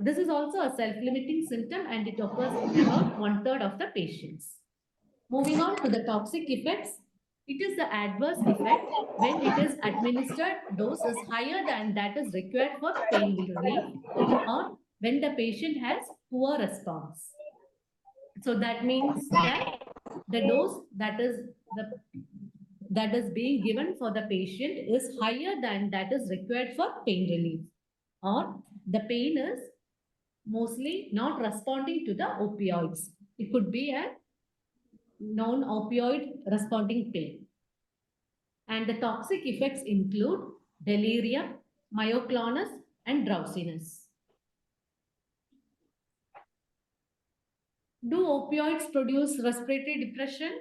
Speaker 2: this is also a self-limiting symptom, and it occurs in about 1/3 of the patients. Moving on to the toxic effects, it is the adverse effect when it is administered dose is higher than that is required for pain relief, or when the patient has poor response. So that means that the dose that is being given for the patient is higher than that is required for pain relief, or the pain is mostly not responding to the opioids. It could be a non-opioid responding pain. And the toxic effects include delirium, myoclonus, and drowsiness. Do opioids produce respiratory depression?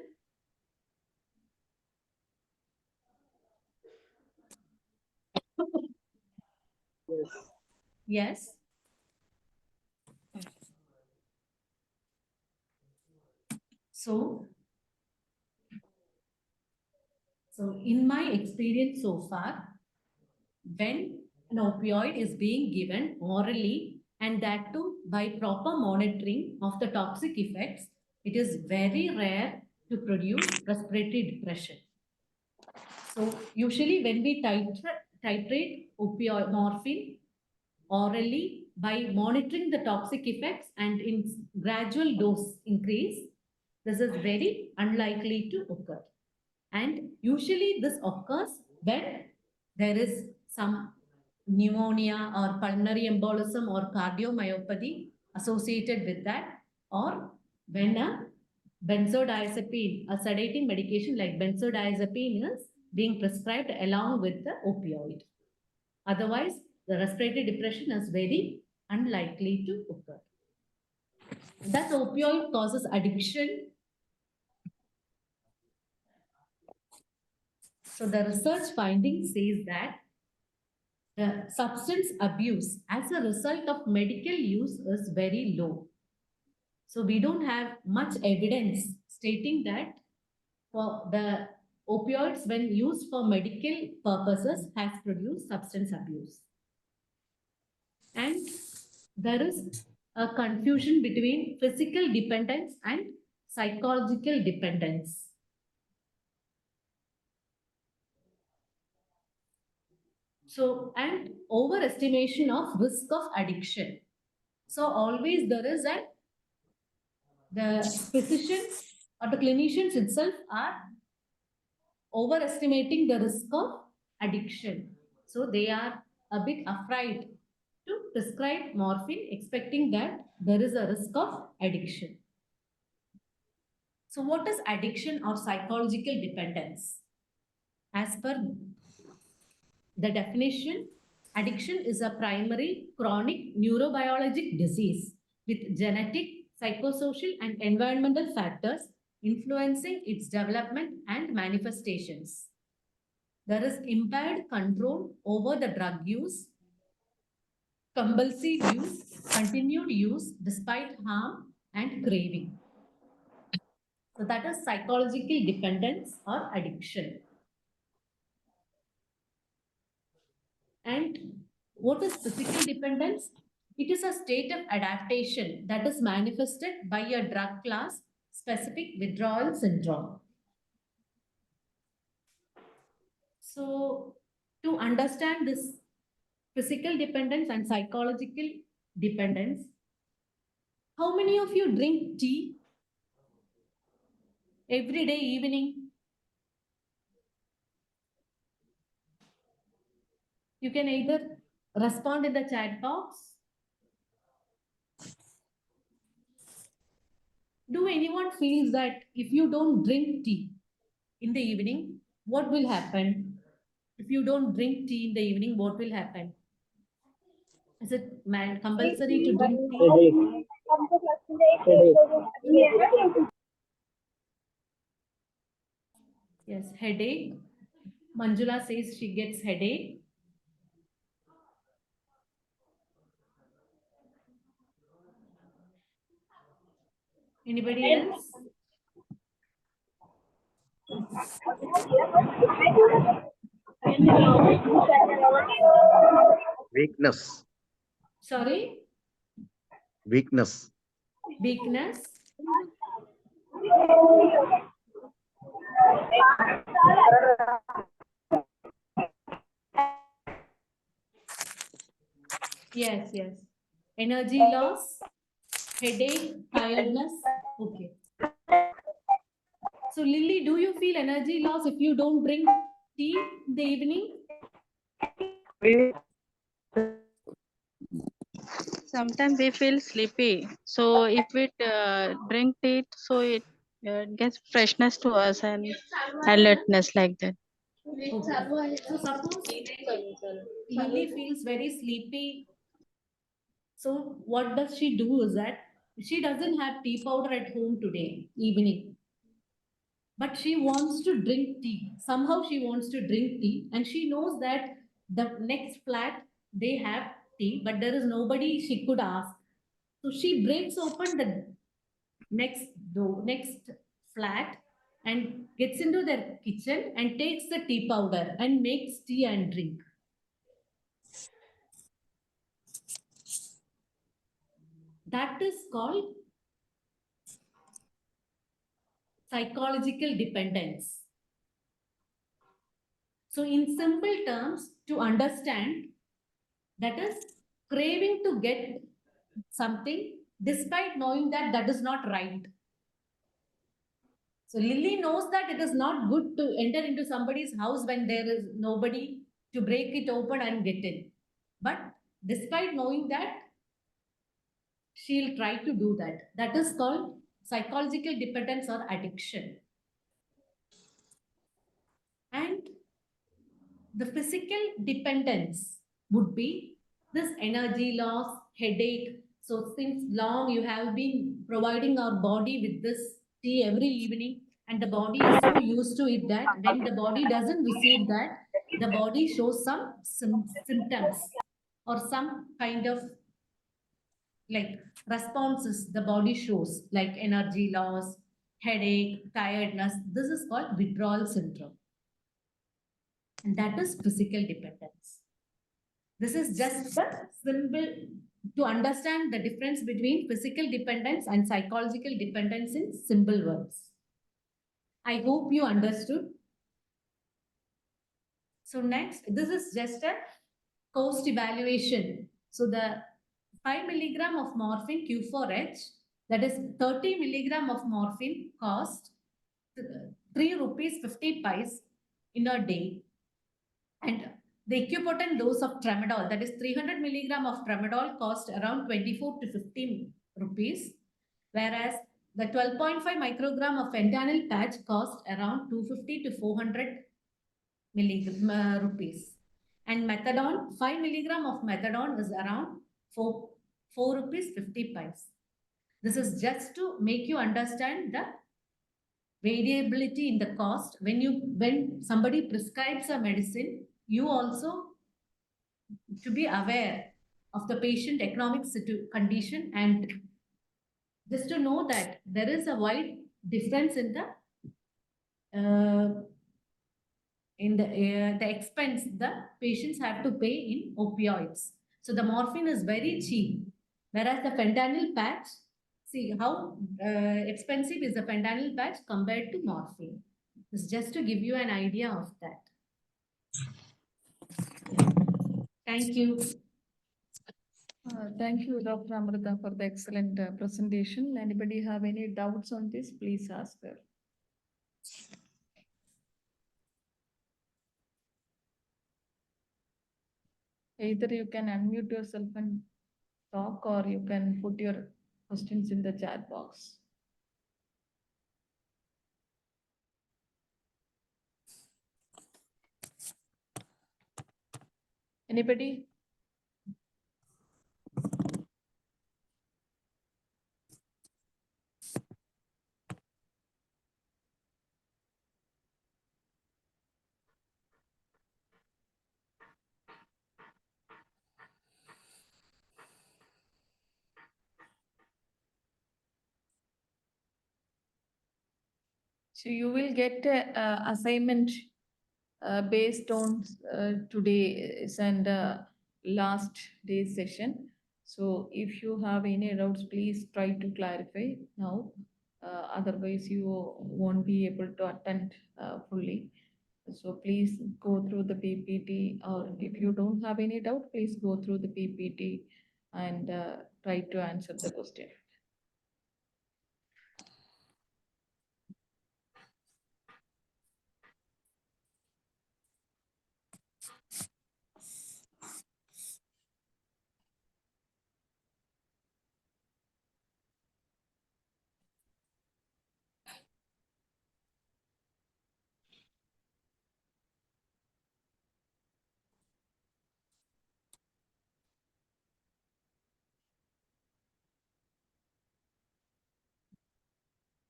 Speaker 5: Yes.
Speaker 2: Yes. So in my experience so far, when an opioid is being given orally, and that too by proper monitoring of the toxic effects, it is very rare to produce respiratory depression. So usually when we titrate opioid morphine orally by monitoring the toxic effects and in gradual dose increase, this is very unlikely to occur. And usually this occurs when there is some pneumonia or pulmonary embolism or cardiomyopathy associated with that, or when a benzodiazepine, a sedating medication like benzodiazepine is being prescribed along with the opioid. Otherwise, the respiratory depression is very unlikely to occur. Thus, opioid causes addiction. So the research finding says that the substance abuse as a result of medical use is very low. So we don't have much evidence stating that for the opioids when used for medical purposes has produced substance abuse. And there is a confusion between physical dependence and psychological dependence. So, and overestimation of risk of addiction. So always there is the physician or the clinicians itself are overestimating the risk of addiction. So they are a bit afraid to prescribe morphine, expecting that there is a risk of addiction. So what is addiction or psychological dependence? As per the definition, addiction is a primary chronic neurobiologic disease with genetic, psychosocial, and environmental factors influencing its development and manifestations. There is impaired control over the drug use, compulsive use, continued use despite harm, and craving. So that is psychological dependence or addiction. And what is physical dependence? It is a state of adaptation that is manifested by a drug class specific withdrawal syndrome. So to understand this physical dependence and psychological dependence, how many of you drink tea every day evening? You can either respond in the chat box. Do anyone feels that if you don't drink tea in the evening, what will happen? If you don't drink tea in the evening, what will happen? Is it compulsory to drink tea? Yes, headache. Manjula says she gets headache. Anybody else?
Speaker 6: Weakness.
Speaker 2: Sorry?
Speaker 6: Weakness.
Speaker 2: Weakness. Yes, yes. Energy loss, headache, tiredness. Okay. So Lily, do you feel energy loss if you don't drink tea in the evening?
Speaker 7: Sometimes we feel sleepy. So if we drink tea, so it gets freshness to us and alertness like that.
Speaker 2: Okay. So suppose Lily feels very sleepy. So what does she do is that she doesn't have tea powder at home today, evening. But she wants to drink tea. Somehow she wants to drink tea and she knows that the next flat they have tea, but there is nobody she could ask. So she breaks open the next door, next flat and gets into their kitchen and takes the tea powder and makes tea and drink. That is called psychological dependence. So in simple terms, to understand, that is craving to get something despite knowing that that is not right. So Lily knows that it is not good to enter into somebody's house when there is nobody to break it open and get in. But despite knowing that, she'll try to do that. That is called psychological dependence or addiction. And the physical dependence would be this energy loss, headache. So since long you have been providing our body with this tea every evening, and the body is so used to it that when the body doesn't receive that, the body shows some symptoms or some kind of like responses the body shows, like energy loss, headache, tiredness. This is called withdrawal syndrome. And that is physical dependence. This is just the symbol to understand the difference between physical dependence and psychological dependence in simple words. I hope you understood. So next, this is just a cost evaluation. So the 5 milligram of morphine Q4H, that is 30 milligram of morphine cost 3 rupees 50 paise in a day. And the equipotent dose of tramadol, that is 300 milligram of tramadol, cost around 24 to 15 rupees, whereas the 12.5 microgram of fentanyl patch cost around 250 to 400 rupees. And methadone, 5 milligram of methadone is around 4 rupees 50 paise. This is just to make you understand the variability in the cost. When somebody prescribes a medicine, you also to be aware of the patient economic condition, and just to know that there is a wide difference in the expense the patients have to pay in opioids. So the morphine is very cheap, whereas the fentanyl patch, see how expensive is the fentanyl patch compared to morphine. It's just to give you an idea of that. Thank you.
Speaker 1: Thank you, Dr. Amirtha, for the excellent presentation. Anybody have any doubts on this? Please ask her. Either you can unmute yourself and talk, or you can put your questions in the chat box. Anybody? So you will get a assignment based on today's and last day's session. So if you have any doubts, please try to clarify now. Otherwise, you won't be able to attend fully. So please go through the PPT, or if you don't have any doubt, please go through the PPT and try to answer the question.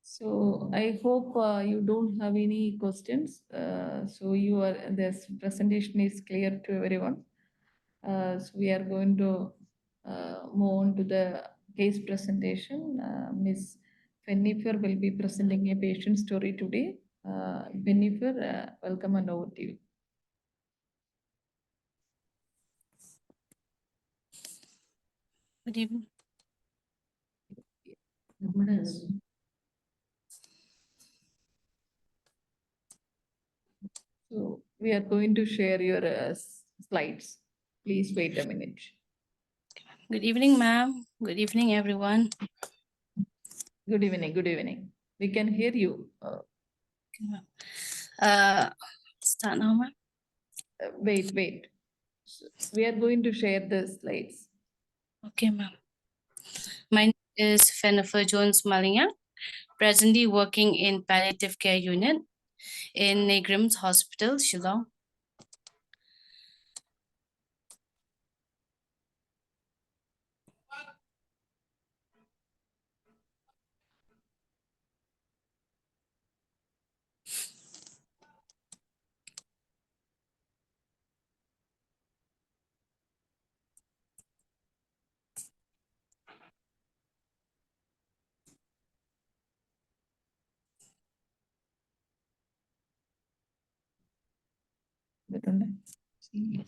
Speaker 1: So I hope you don't have any questions. So this presentation is clear to everyone. So we are going to move on to the case presentation. Ms. Fennifer will be presenting a patient story today. Fennifer, welcome and over to you.
Speaker 7: Good evening.
Speaker 1: So we are going to share your slides. Please wait a minute.
Speaker 10: Good evening, ma'am. Good evening, everyone.
Speaker 1: Good evening. Good evening. We can hear you.
Speaker 10: Start now, ma'am.
Speaker 1: Wait. We are going to share the slides.
Speaker 10: Okay, ma'am. My name is Jennifer Jones Malinga, presently working in palliative care unit in Negrim's Hospital, Shillong.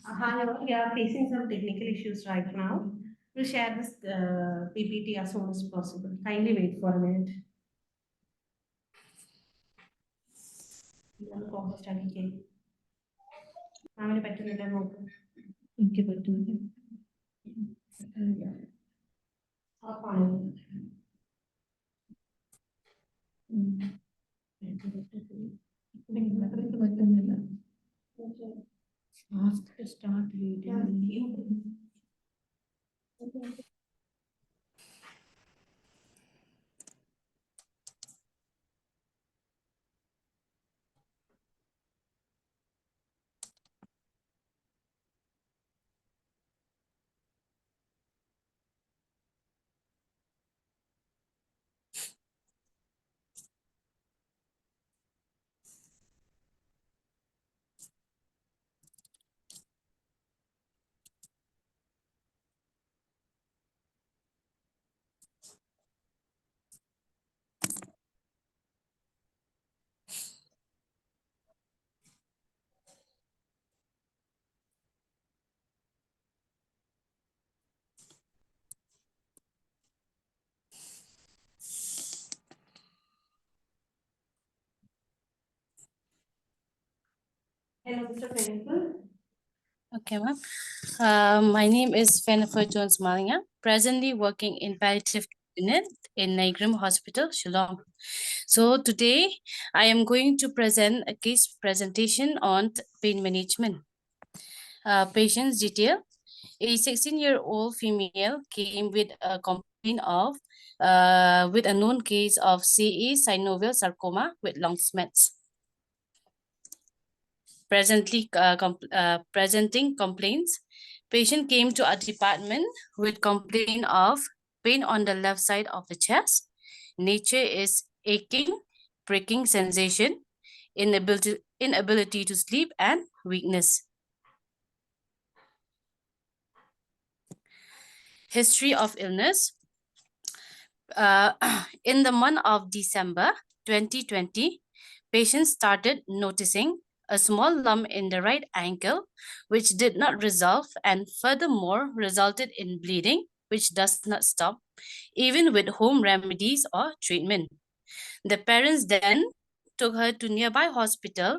Speaker 2: Hi, we are facing some technical issues right now. We'll share this PPT as soon as possible. Kindly wait for a minute. ഇതാണ് കോമ്പസ്റ്റ് ആക്കിക്കേ. മാമിന് പറ്റുന്നില്ല നോക്ക്. എനിക്ക് പറ്റുന്നില്ല. ഉറപ്പാണോ?
Speaker 1: പറ്റുന്നില്ല. Ask to start reading.
Speaker 2: Hello, Mr. Jennifer.
Speaker 10: Okay, ma'am. My name is Jennifer Jones Malinga, presently working in palliative unit in Negrim Hospital, Shillong. So today I am going to present a case presentation on pain management. Patient's detail. A 16-year-old female came with a complaint of with a known case of CA synovial sarcoma with long SMETs. Presenting complaints, patient came to our department with complaint of pain on the left side of the chest. Nature is aching, pricking sensation, inability to sleep, and weakness. History of illness. In the month of December 2020, patients started noticing a small lump in the right ankle, which did not resolve and furthermore resulted in bleeding, which does not stop, even with home remedies or treatment. The parents then took her to nearby hospital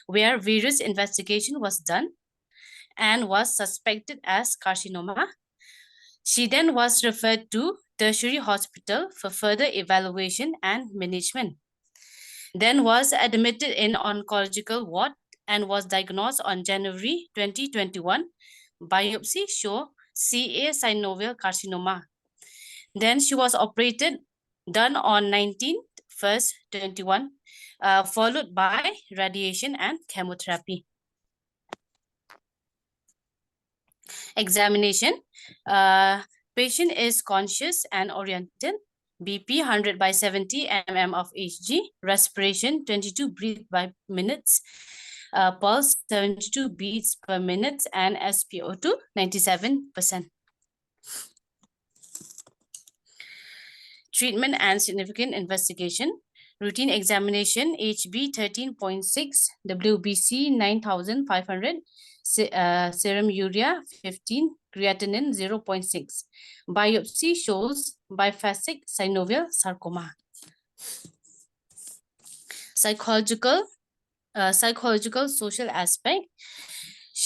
Speaker 10: where various investigation was done and was suspected as carcinoma. She then was referred to tertiary hospital for further evaluation and management. Then was admitted in oncological ward and was diagnosed on January 2021. Biopsy show CA synovial carcinoma. Then she was operated, done on 19th, 1st, 21, followed by radiation and chemotherapy. Examination. Patient is conscious and oriented. BP 100/70 mm of Hg. Respiration 22 breaths by minutes. Pulse 72 beats per minute and SpO2 97%. Treatment and significant investigation. Routine examination HB 13.6, WBC 9,500, serum urea 15, creatinine 0.6. Biopsy shows biphasic synovial sarcoma. Psychological social aspect.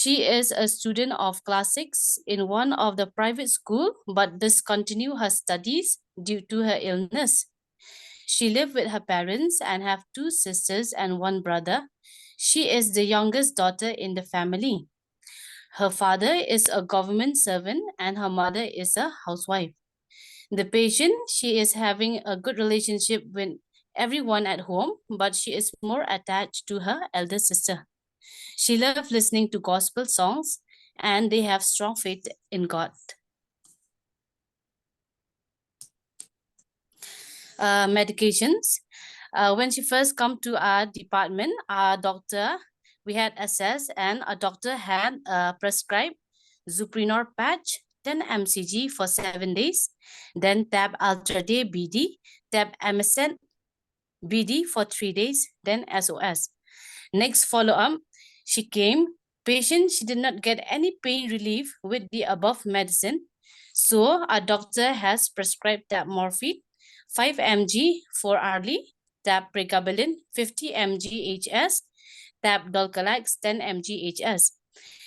Speaker 10: She is a student of class 6 in one of the private school, but discontinued her studies due to her illness. She lived with her parents and have 2 sisters and 1 brother. She is the youngest daughter in the family. Her father is a government servant and her mother is a housewife. The patient, she is having a good relationship with everyone at home, but she is more attached to her elder sister. She loves listening to gospel songs and they have strong faith in God. Medications. When she first come to our department, our doctor, we had assessed and a doctor had prescribed Zuprinor patch, 10 mcg for 7 days, then tab Ultra Day BD, tab MSN BD for 3 days, then SOS. Next follow-up, she came, patient, she did not get any pain relief with the above medicine. So our doctor has prescribed tab morphine, 5 mg for hourly, tab pregabalin, 50 mg HS, tab Dulcolax, 10 mg HS.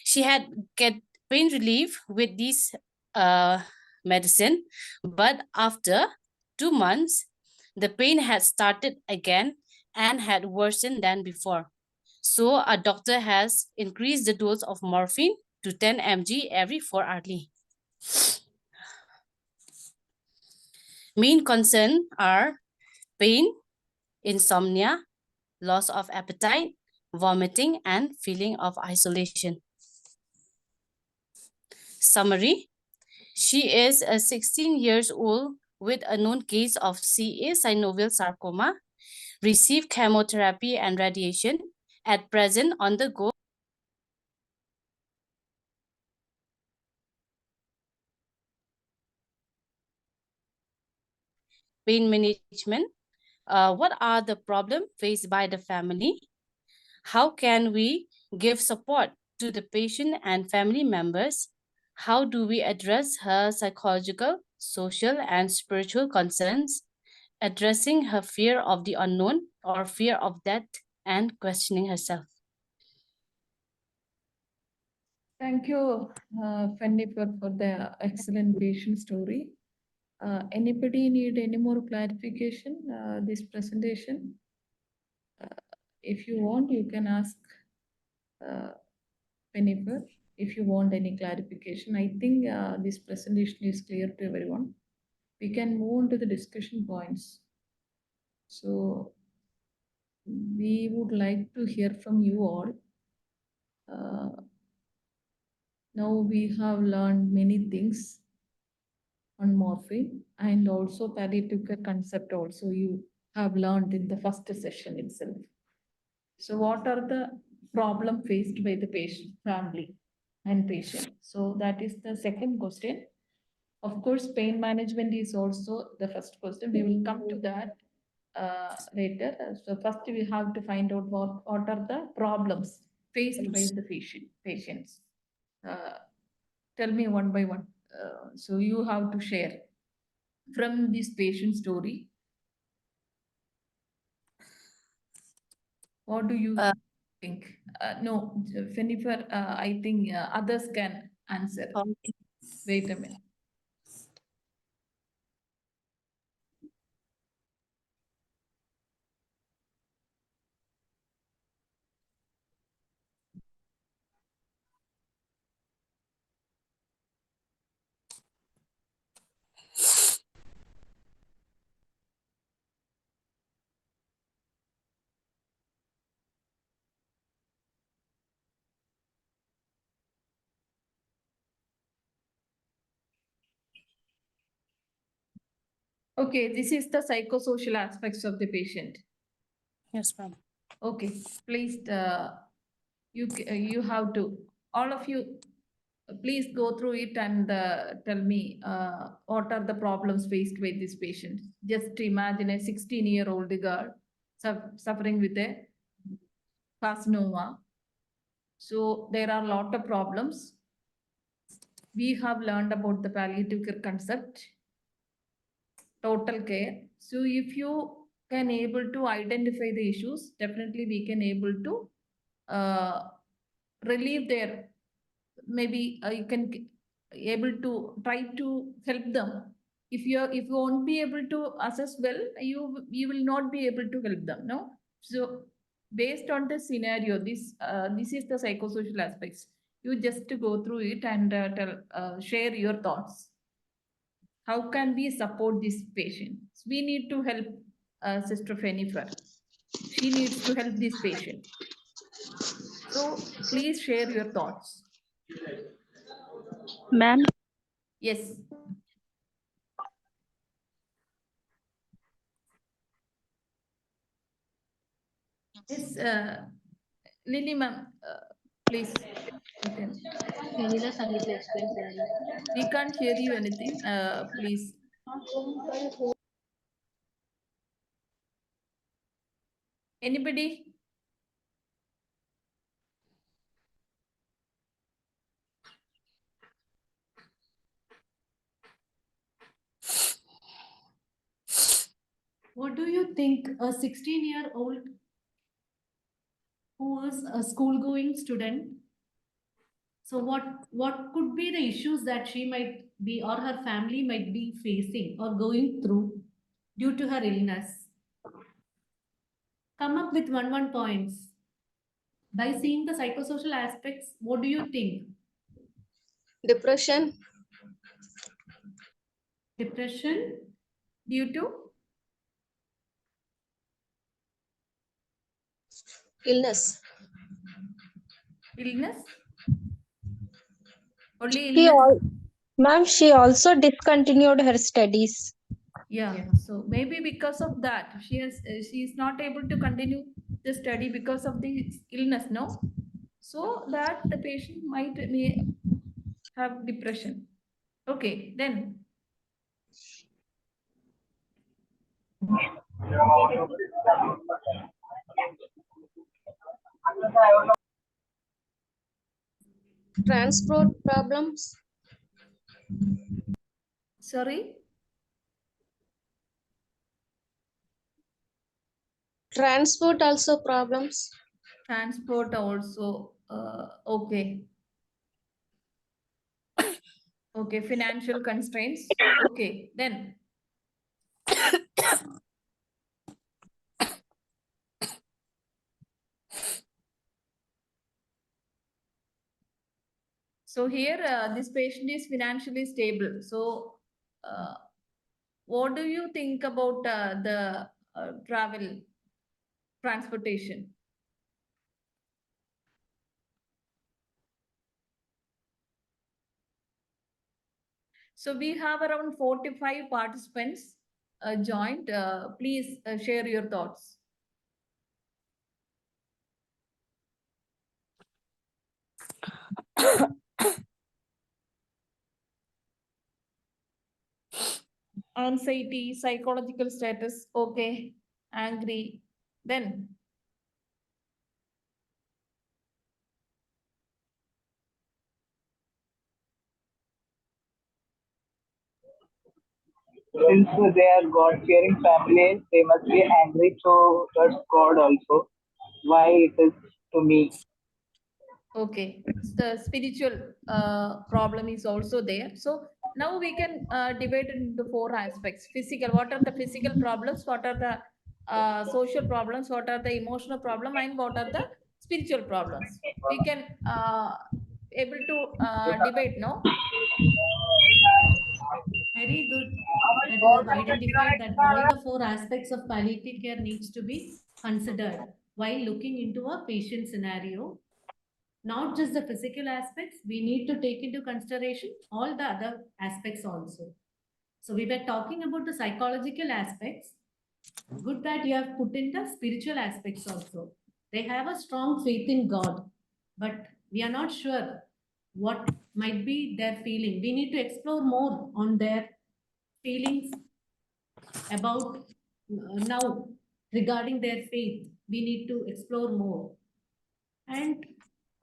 Speaker 10: She had get pain relief with this medicine, but after 2 months, the pain had started again and had worsened than before. So a doctor has increased the dose of morphine to 10 mg every 4 hourly. Main concern are pain, insomnia, loss of appetite, vomiting, and feeling of isolation. Summary. She is a 16 years old with a known case of CA synovial sarcoma, received chemotherapy and radiation, at present on the go pain management. What are the problems faced by the family? How can we give support to the patient and family members? How do we address her psychological, social, and spiritual concerns? Addressing her fear of the unknown or fear of death and questioning herself.
Speaker 1: Thank you, Fanny, for the excellent patient story. Anybody need any more clarification, this presentation? If you want, you can ask Jennifer if you want any clarification. I think this presentation is clear to everyone. We can move on to the discussion points. So we would like to hear from you all. Now we have learned many things on morphine and also palliative care concept also you have learned in the first session itself. So what are the problem faced by the patient, family and patient? So that is the second question. Of course, pain management is also the first question. We will come to that later. So first we have to find out what are the problems faced by the patients. Tell me one by one. So you have to share from this patient story. What do you think? No, Jennifer, I think others can answer.
Speaker 10: Okay.
Speaker 1: Wait a minute. Okay, this is the psychosocial aspects of the patient.
Speaker 10: Yes, ma'am.
Speaker 1: Okay, please, you have to, all of you, please go through it and tell me what are the problems faced by this patient. Just imagine a 16-year-old girl suffering with a carcinoma. So there are a lot of problems. We have learned about the palliative care concept, total care. So if you can able to identify the issues, definitely we can able to relieve their maybe you can able to try to help them. If you won't be able to assess well, you will not be able to help them. No, so based on the scenario, this is the psychosocial aspects. You just go through it and share your thoughts. How can we support this patient? We need to help Sister Fenifer. She needs to help this patient. So please share your thoughts.
Speaker 7: Ma'am,
Speaker 1: Yes. Yes, Lily ma'am, please. You can. We can't hear you anything. Please. Anybody?
Speaker 2: What do you think a 16-year-old who was a school-going student, so what could be the issues that she might be or her family might be facing or going through due to her illness? Come up with one points. By seeing the psychosocial aspects, what do you think?
Speaker 3: Depression,
Speaker 2: Depression
Speaker 1: Due to
Speaker 3: illness.
Speaker 1: illness? Only
Speaker 4: She
Speaker 1: illness?
Speaker 4: all, ma'am, she also discontinued her studies.
Speaker 1: Yeah. So maybe because of that, she is not able to continue the study because of the illness. No. So that the patient may have depression. Okay. Then
Speaker 3: Transport problems,
Speaker 1: sorry.
Speaker 3: transport also problems,
Speaker 1: Transport also. Okay. Okay. Financial constraints. Okay. Then so here this patient is financially stable. So what do you think about the travel transportation? So we have around 45 participants joined. Please share your thoughts. Anxiety, psychological status, okay, angry. Then
Speaker 5: Since they are God-fearing family, they must be angry towards God also. Why it is to me?
Speaker 1: okay, the spiritual problem is also there. So now we can divide it into four aspects. Physical, what are the physical problems? What are the social problems? What are the emotional problem? And what are the spiritual problems? We can able to debate, no?
Speaker 2: very good that you have identified that all the four aspects of palliative care needs to be considered while looking into a patient scenario. Not just the physical aspects, we need to take into consideration all the other aspects also. So we were talking about the psychological aspects. Good that you have put in the spiritual aspects also. They have a strong faith in God, but we are not sure what might be their feeling. We need to explore more on their feelings about now regarding their faith. We need to explore more. And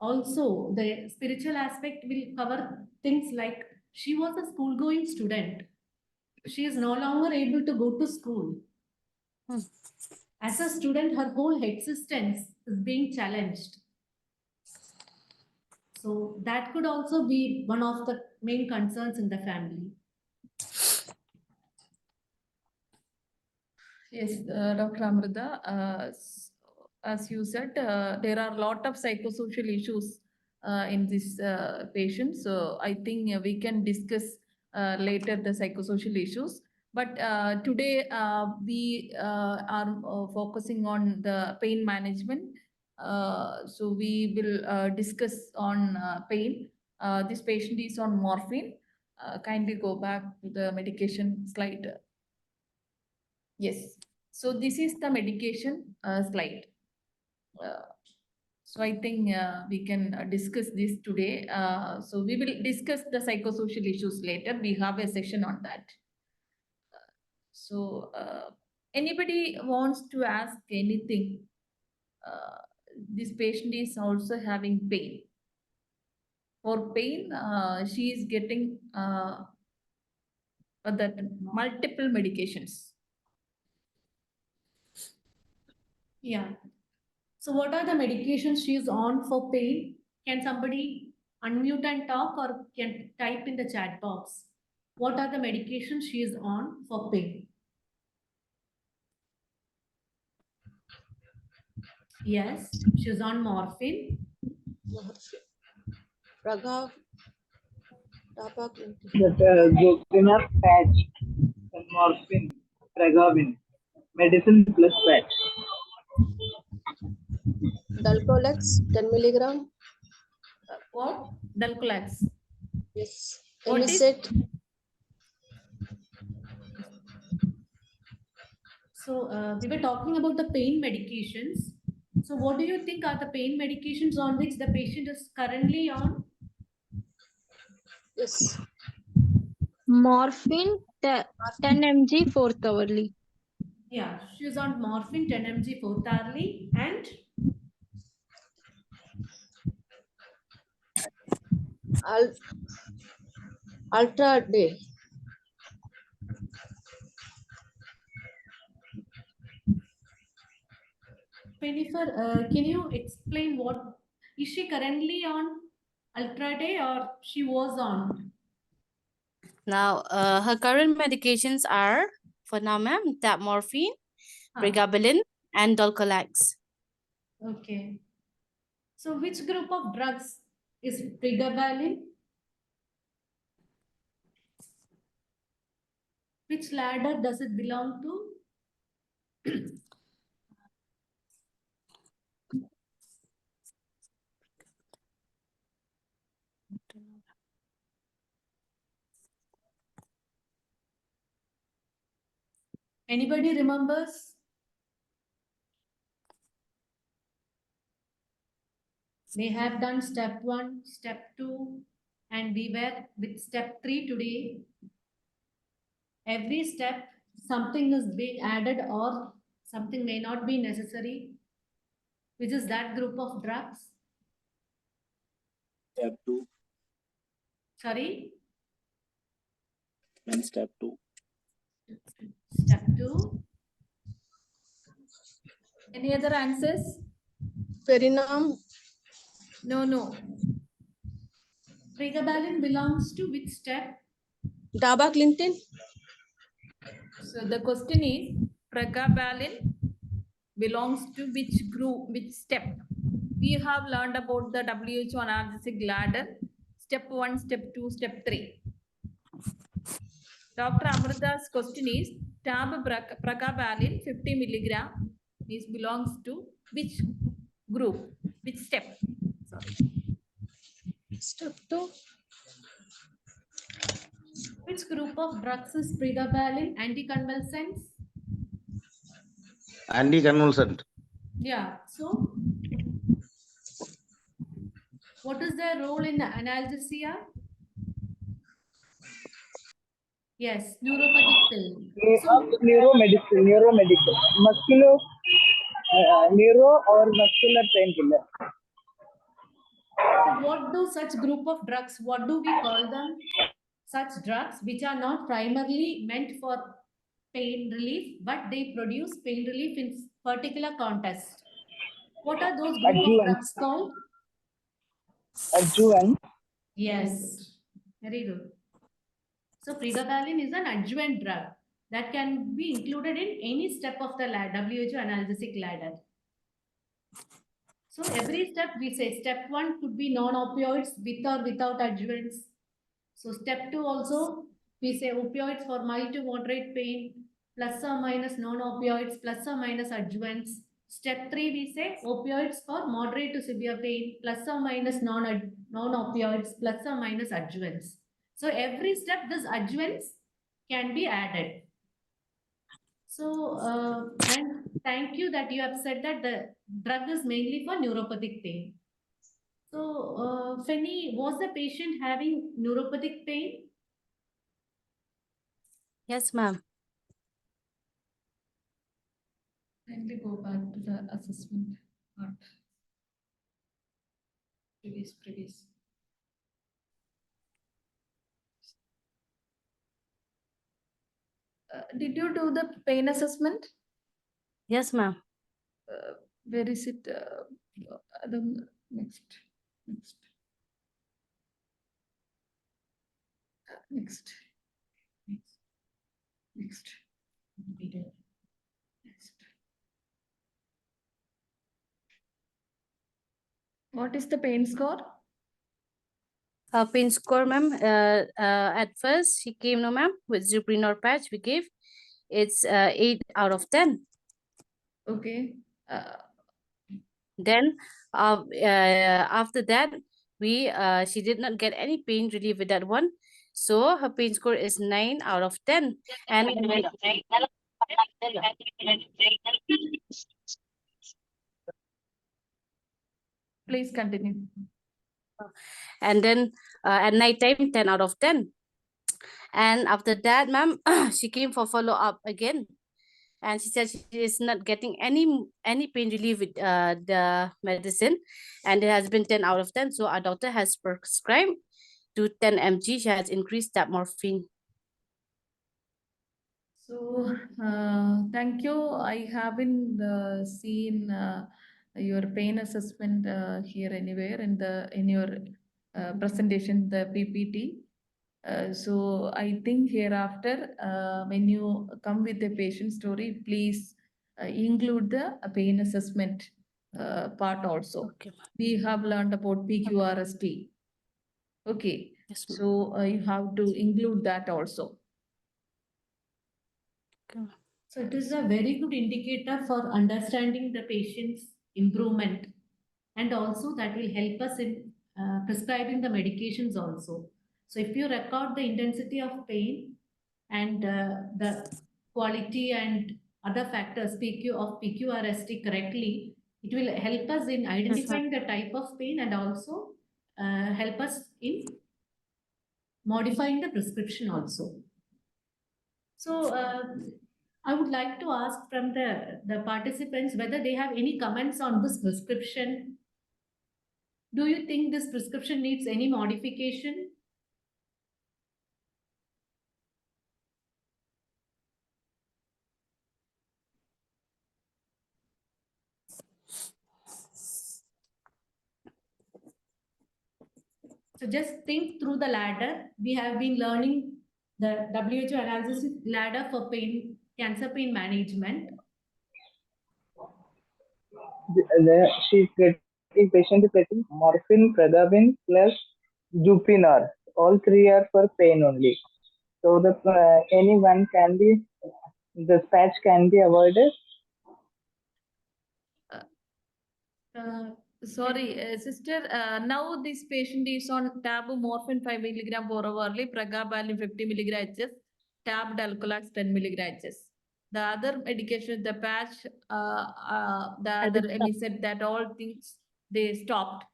Speaker 2: also, the spiritual aspect will cover things like she was a school going student. She is no longer able to go to school. As a student, her whole existence is being challenged. So that could also be one of the main concerns in the family.
Speaker 1: Yes, Dr. Amrita, as you said, there are a lot of psychosocial issues in this patient. So I think we can discuss later the psychosocial issues. But today we are focusing on the pain management. So we will discuss on pain. This patient is on morphine. Kindly go back to the medication slide. Yes. So this is the medication slide. So I think we can discuss this today. So we will discuss the psychosocial issues later. We have a session on that. So anybody wants to ask anything? This patient is also having pain. For pain, she is getting that multiple medications.
Speaker 2: Yeah. So what are the medications she is on for pain? Can somebody unmute and talk or can type in the chat box? What are the medications she is on for pain? Yes, she is on morphine.
Speaker 3: Raghav, Tapak,
Speaker 5: That Zocina patch, morphine, pregabalin, medicine plus patch.
Speaker 3: Dalcolex, 10 milligram.
Speaker 1: What? Dalcolax.
Speaker 3: Yes.
Speaker 1: What is-
Speaker 3: Emisset,
Speaker 2: So we were talking about the pain medications. So what do you think are the pain medications on which the patient is currently on?
Speaker 3: yes.
Speaker 4: Morphine 10 mg 4th hourly.
Speaker 2: Yeah, she is on morphine 10 mg 4th hourly and
Speaker 3: Ultra day.
Speaker 2: Jennifer, can you explain what is she currently on Ultra Day or she was on?
Speaker 10: Now, her current medications are, for now, ma'am, morphine, pregabalin, and Dulcolax.
Speaker 2: Okay. So which group of drugs is pregabalin? Which ladder does it belong to? Anybody remembers? They have done step 1, step 2, and we were with step 3 today. Every step, something is being added or something may not be necessary. Which is that group of drugs?
Speaker 11: Step 2.
Speaker 2: Sorry?
Speaker 11: And step 2.
Speaker 2: Step 2.
Speaker 1: Any other answers?
Speaker 3: Perinam,
Speaker 1: No.
Speaker 2: Pregabalin belongs to which step?
Speaker 3: Dapagliflozin.
Speaker 1: So the question is, pregabalin belongs to which group, which step? We have learned about the WHO analgesic ladder, step 1, step 2, step 3. Dr. Amrita's question is, pregabalin 50 milligram belongs to which group, which step? Sorry.
Speaker 3: Step 2.
Speaker 2: Which group of drugs is pregabalin? Anticonvulsants?
Speaker 6: Anticonvulsant.
Speaker 2: Yeah. So, what is their role in analgesia? Yes, neuropathic pill. So,
Speaker 5: Neuromedical, neuro or muscular painkiller.
Speaker 2: so what do such group of drugs, what do we call them? Such drugs which are not primarily meant for pain relief, but they produce pain relief in particular context. What are those group of
Speaker 5: Adjuvants.
Speaker 2: drugs called?
Speaker 5: adjuvant.
Speaker 2: Yes, very good. So pregabalin is an adjuvant drug that can be included in any step of the WHO analgesic ladder. So every step we say step 1 could be non-opioids with or without adjuvants. So step 2 also we say opioids for mild to moderate pain plus or minus non-opioids plus or minus adjuvants. Step 3 we say opioids for moderate to severe pain plus or minus non-opioids plus or minus adjuvants. So every step this adjuvants can be added. So, and thank you that you have said that the drug is mainly for neuropathic pain. So, Feni, was the patient having neuropathic pain?
Speaker 10: Yes, ma'am.
Speaker 1: Kindly go back to the assessment part. Previous. Did you do the pain assessment?
Speaker 10: Yes, ma'am.
Speaker 1: Where is it? Next. Next. What is the pain score?
Speaker 10: Pain score, ma'am. At first, she came, no, ma'am, with Zuprinor patch. We gave it's 8 out of 10.
Speaker 1: Okay.
Speaker 10: Then, after that, she did not get any pain relief with that one. So her pain score is 9 out of 10. And
Speaker 1: Please continue.
Speaker 10: and then at night time, 10 out of 10. And after that, ma'am, she came for follow up again. And she said she is not getting any pain relief with the medicine. And it has been 10 out of 10. So our doctor has prescribed to 10 mg. She has increased that morphine.
Speaker 1: So, thank you. I haven't seen your pain assessment here anywhere in your presentation, the PPT. So I think hereafter, when you come with a patient story, please include the pain assessment part also.
Speaker 10: Okay.
Speaker 1: We have learned about PQRST. Okay,
Speaker 10: Yes, ma'am.
Speaker 1: so you have to include that also.
Speaker 10: Okay.
Speaker 2: So it is a very good indicator for understanding the patient's improvement, and also that will help us in prescribing the medications also. So if you record the intensity of pain and the quality and other factors of PQRST correctly, it will help us in identifying the type of pain and also help us in modifying the prescription also. So I would like to ask from the participants whether they have any comments on this prescription. Do you think this prescription needs any modification? So just think through the ladder. We have been learning the WHO analysis ladder for cancer pain management.
Speaker 5: Patient is getting morphine, pregabalin plus Jupinar. All three are for pain only. So the anyone can be, the patch can be avoided.
Speaker 1: Sorry, sister. Now this patient is on tab morphine 5 milligram orally, pregabalin 50 milligrams, tab Dalcolax 10 milligrams. The other medication, the patch, the other Emmy said that all things they stopped.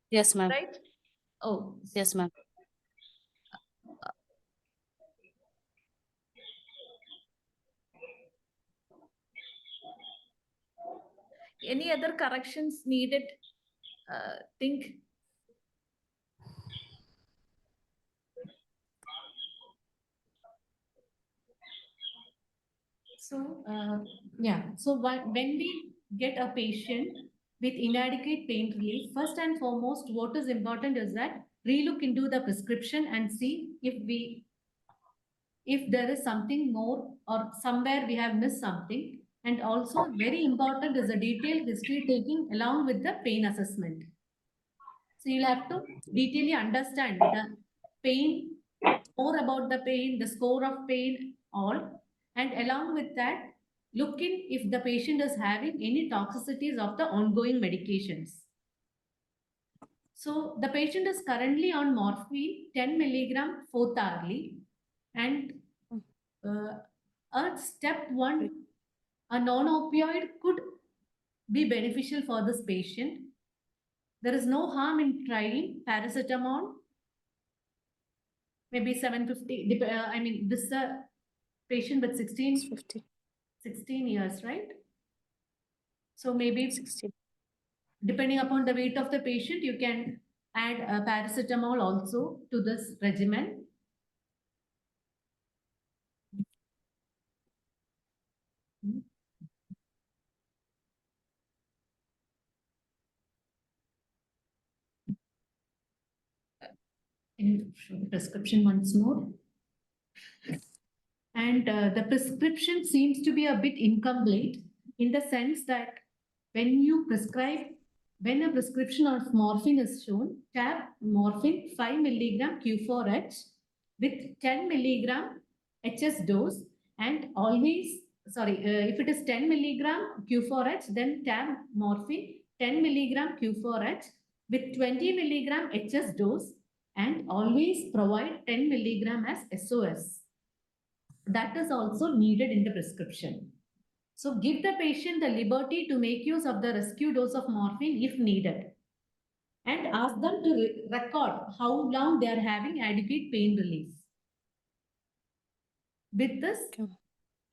Speaker 10: Yes, ma'am.
Speaker 1: Right? Oh.
Speaker 10: Yes, ma'am.
Speaker 1: Any other corrections needed? Think.
Speaker 2: So yeah, so when we get a patient with inadequate pain relief, first and foremost, what is important is that relook into the prescription and see if there is something more or somewhere we have missed something. And also very important is the detailed history taking along with the pain assessment. So you'll have to detailedly understand the pain, more about the pain, the score of pain, all. And along with that, look in if the patient is having any toxicities of the ongoing medications. So the patient is currently on morphine 10 milligram 4th hourly, and at step 1, a non-opioid could be beneficial for this patient. There is no harm in trying paracetamol, maybe 750. I mean, this is a patient with 16 years, right? So maybe 16. Depending upon the weight of the patient, you can add paracetamol also to this regimen. In prescription once more. And the prescription seems to be a bit incomplete in the sense that when a prescription of morphine is shown, tab morphine 5 milligram Q4H with 10 milligram HS dose, and always, if it is 10 milligram Q4H, then tab morphine 10 milligram Q4H with 20 milligram HS dose, and always provide 10 milligram as SOS. That is also needed in the prescription. So give the patient the liberty to make use of the rescue dose of morphine if needed, and ask them to record how long they are having adequate pain relief with this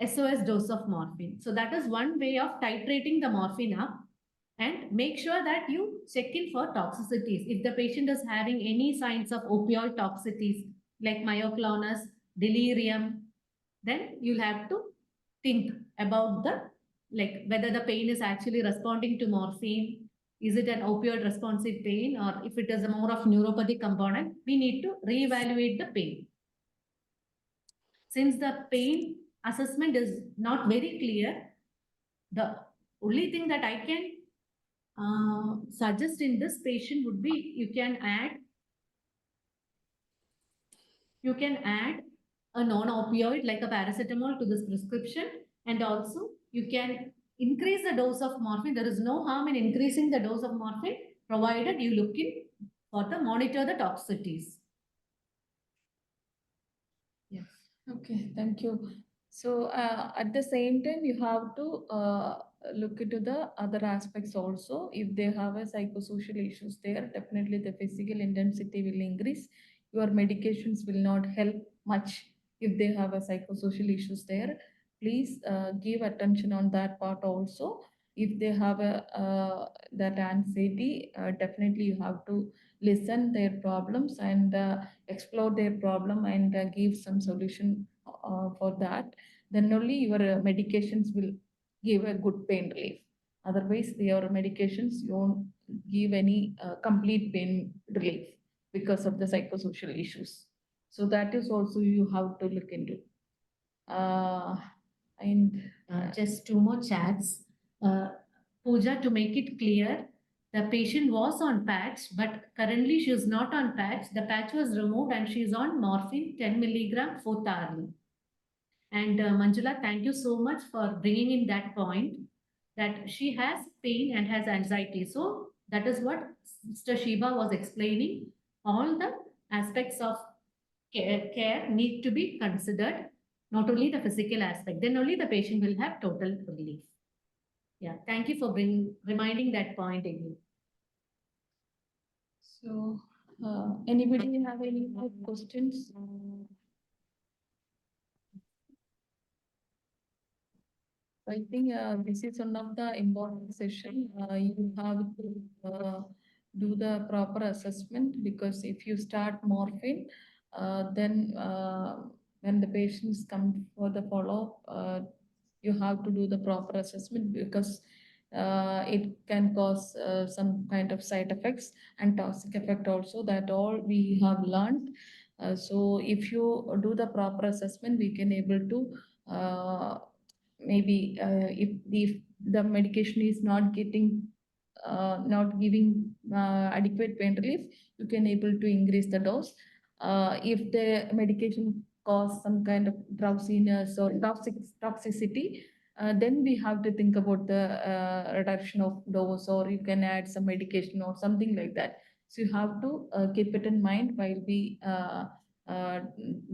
Speaker 2: SOS dose of morphine. So that is one way of titrating the morphine up, and make sure that you check in for toxicities. If the patient is having any signs of opioid toxicities like myoclonus, delirium, then you'll have to think about whether the pain is actually responding to morphine. Is it an opioid responsive pain, or if it is a more of neuropathic component, we need to reevaluate the pain. Since the pain assessment is not very clear, the only thing that I can suggest in this patient would be you can add a non-opioid like a paracetamol to this prescription, and also you can increase the dose of morphine. There is no harm in increasing the dose of morphine, provided you look in for the monitor the toxicities.
Speaker 1: Yes. Okay, thank you. So at the same time, you have to look into the other aspects also. If they have a psychosocial issues there, definitely the physical intensity will increase. Your medications will not help much if they have a psychosocial issues there. Please give attention on that part also. If they have that anxiety, definitely you have to listen their problems and explore their problem and give some solution for that. Then only your medications will give a good pain relief. Otherwise, your medications won't give any complete pain relief because of the psychosocial issues. So that is also you have to look into. And
Speaker 2: just 2 more chats. Pooja, to make it clear, the patient was on patch, but currently she is not on patch. The patch was removed and she is on morphine 10 milligram 4th hourly. And Manjula, thank you so much for bringing in that point that she has pain and has anxiety. So that is what Mr. Shiba was explaining. All the aspects of care need to be considered, not only the physical aspect. Then only the patient will have total relief. Yeah, thank you for reminding that point again.
Speaker 1: So, anybody have any more questions? I think this is one of the important session. You have to do the proper assessment, because if you start morphine, then when the patients come for the follow-up, you have to do the proper assessment, because it can cause some kind of side effects and toxic effect also. That all we have learned. So if you do the proper assessment, we can able to maybe if the medication is not getting not giving adequate pain relief, you can able to increase the dose. If the medication cause some kind of drowsiness or toxicity, then we have to think about the reduction of dose, or you can add some medication or something like that. So you have to keep it in mind while we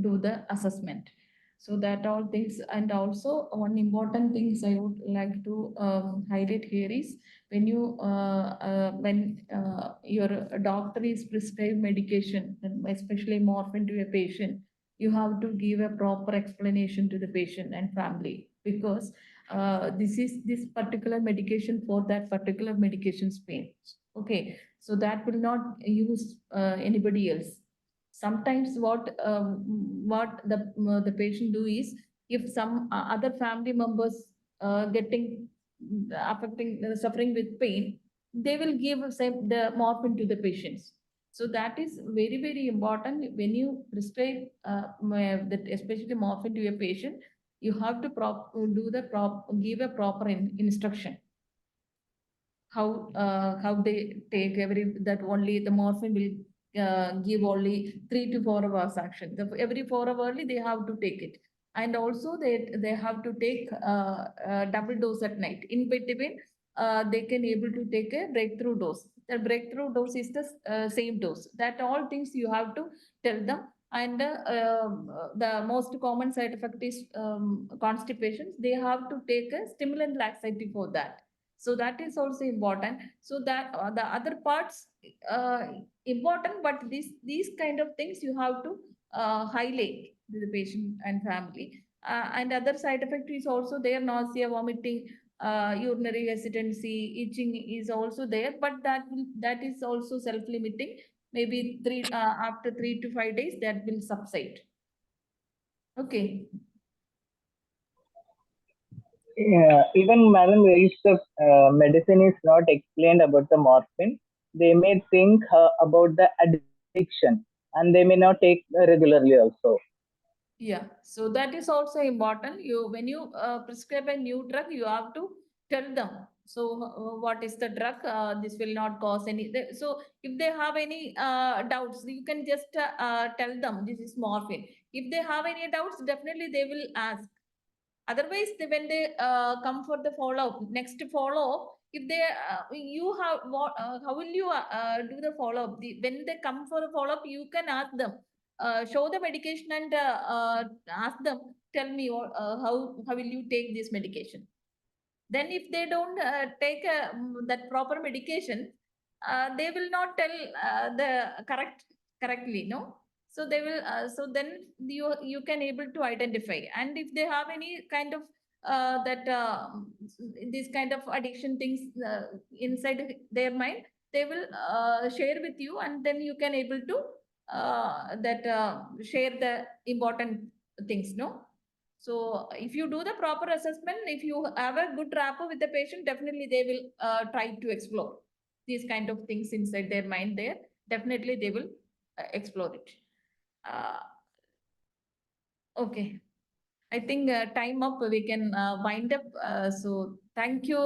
Speaker 1: do the assessment. So that all things, and also one important things I would like to highlight here is when your doctor is prescribed medication, and especially morphine to a patient, you have to give a proper explanation to the patient and family, because this particular medication for that particular medication's pain. Okay, so that will not use anybody else. Sometimes what the patient do is, if some other family members getting affecting suffering with pain, they will give same the morphine to the patients. So that is very important. When you prescribe that especially morphine to a patient, you have to give a proper instruction how they take every, that only the morphine will give only 3 to 4 hours action. Every 4 hours early they have to take it, and also they have to take double dose at night. In between, they can able to take a breakthrough dose. The breakthrough dose is the same dose. That all things you have to tell them. And the most common side effect is constipation. They have to take a stimulant laxative for that. So that is also important. So that the other parts important, but these kind of things you have to highlight to the patient and family. And other side effect is also there: nausea, vomiting, urinary hesitancy, itching is also there, but that is also self-limiting. Maybe after 3 to 5 days that will subside. Okay.
Speaker 5: Yeah, even madam, if the medicine is not explained about the morphine, they may think about the addiction, and they may not take regularly also.
Speaker 1: Yeah, so that is also important. When you prescribe a new drug, you have to tell them. So what is the drug? This will not cause any. So if they have any doubts, you can just tell them this is morphine. If they have any doubts, definitely they will ask. Otherwise, when they come for the follow-up, next follow-up, if they you have what how will you do the follow-up? When they come for the follow-up, you can ask them, show the medication, and ask them, tell me how will you take this medication. Then if they don't take that proper medication, they will not tell the correctly, no. So they will so then you can able to identify. And if they have any kind of that this kind of addiction things inside their mind, they will share with you, and then you can able to that share the important things, no. So if you do the proper assessment, if you have a good rapport with the patient, definitely they will try to explore these kind of things inside their mind there. Definitely they will explore it. Okay. I think time up, we can wind up. So thank you,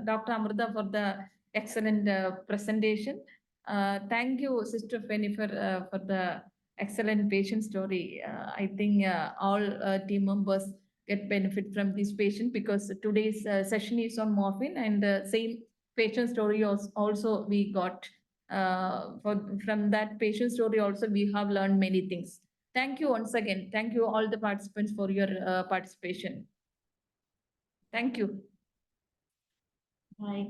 Speaker 1: Dr. Amirtha, for the excellent presentation. Thank you, Sister Jennifer, for the excellent patient story. I think all team members get benefit from this patient, because today's session is on morphine, and same patient story also we got. From that patient story also we have learned many things. Thank you once again. Thank you all the participants for your participation. Thank you.
Speaker 2: Bye.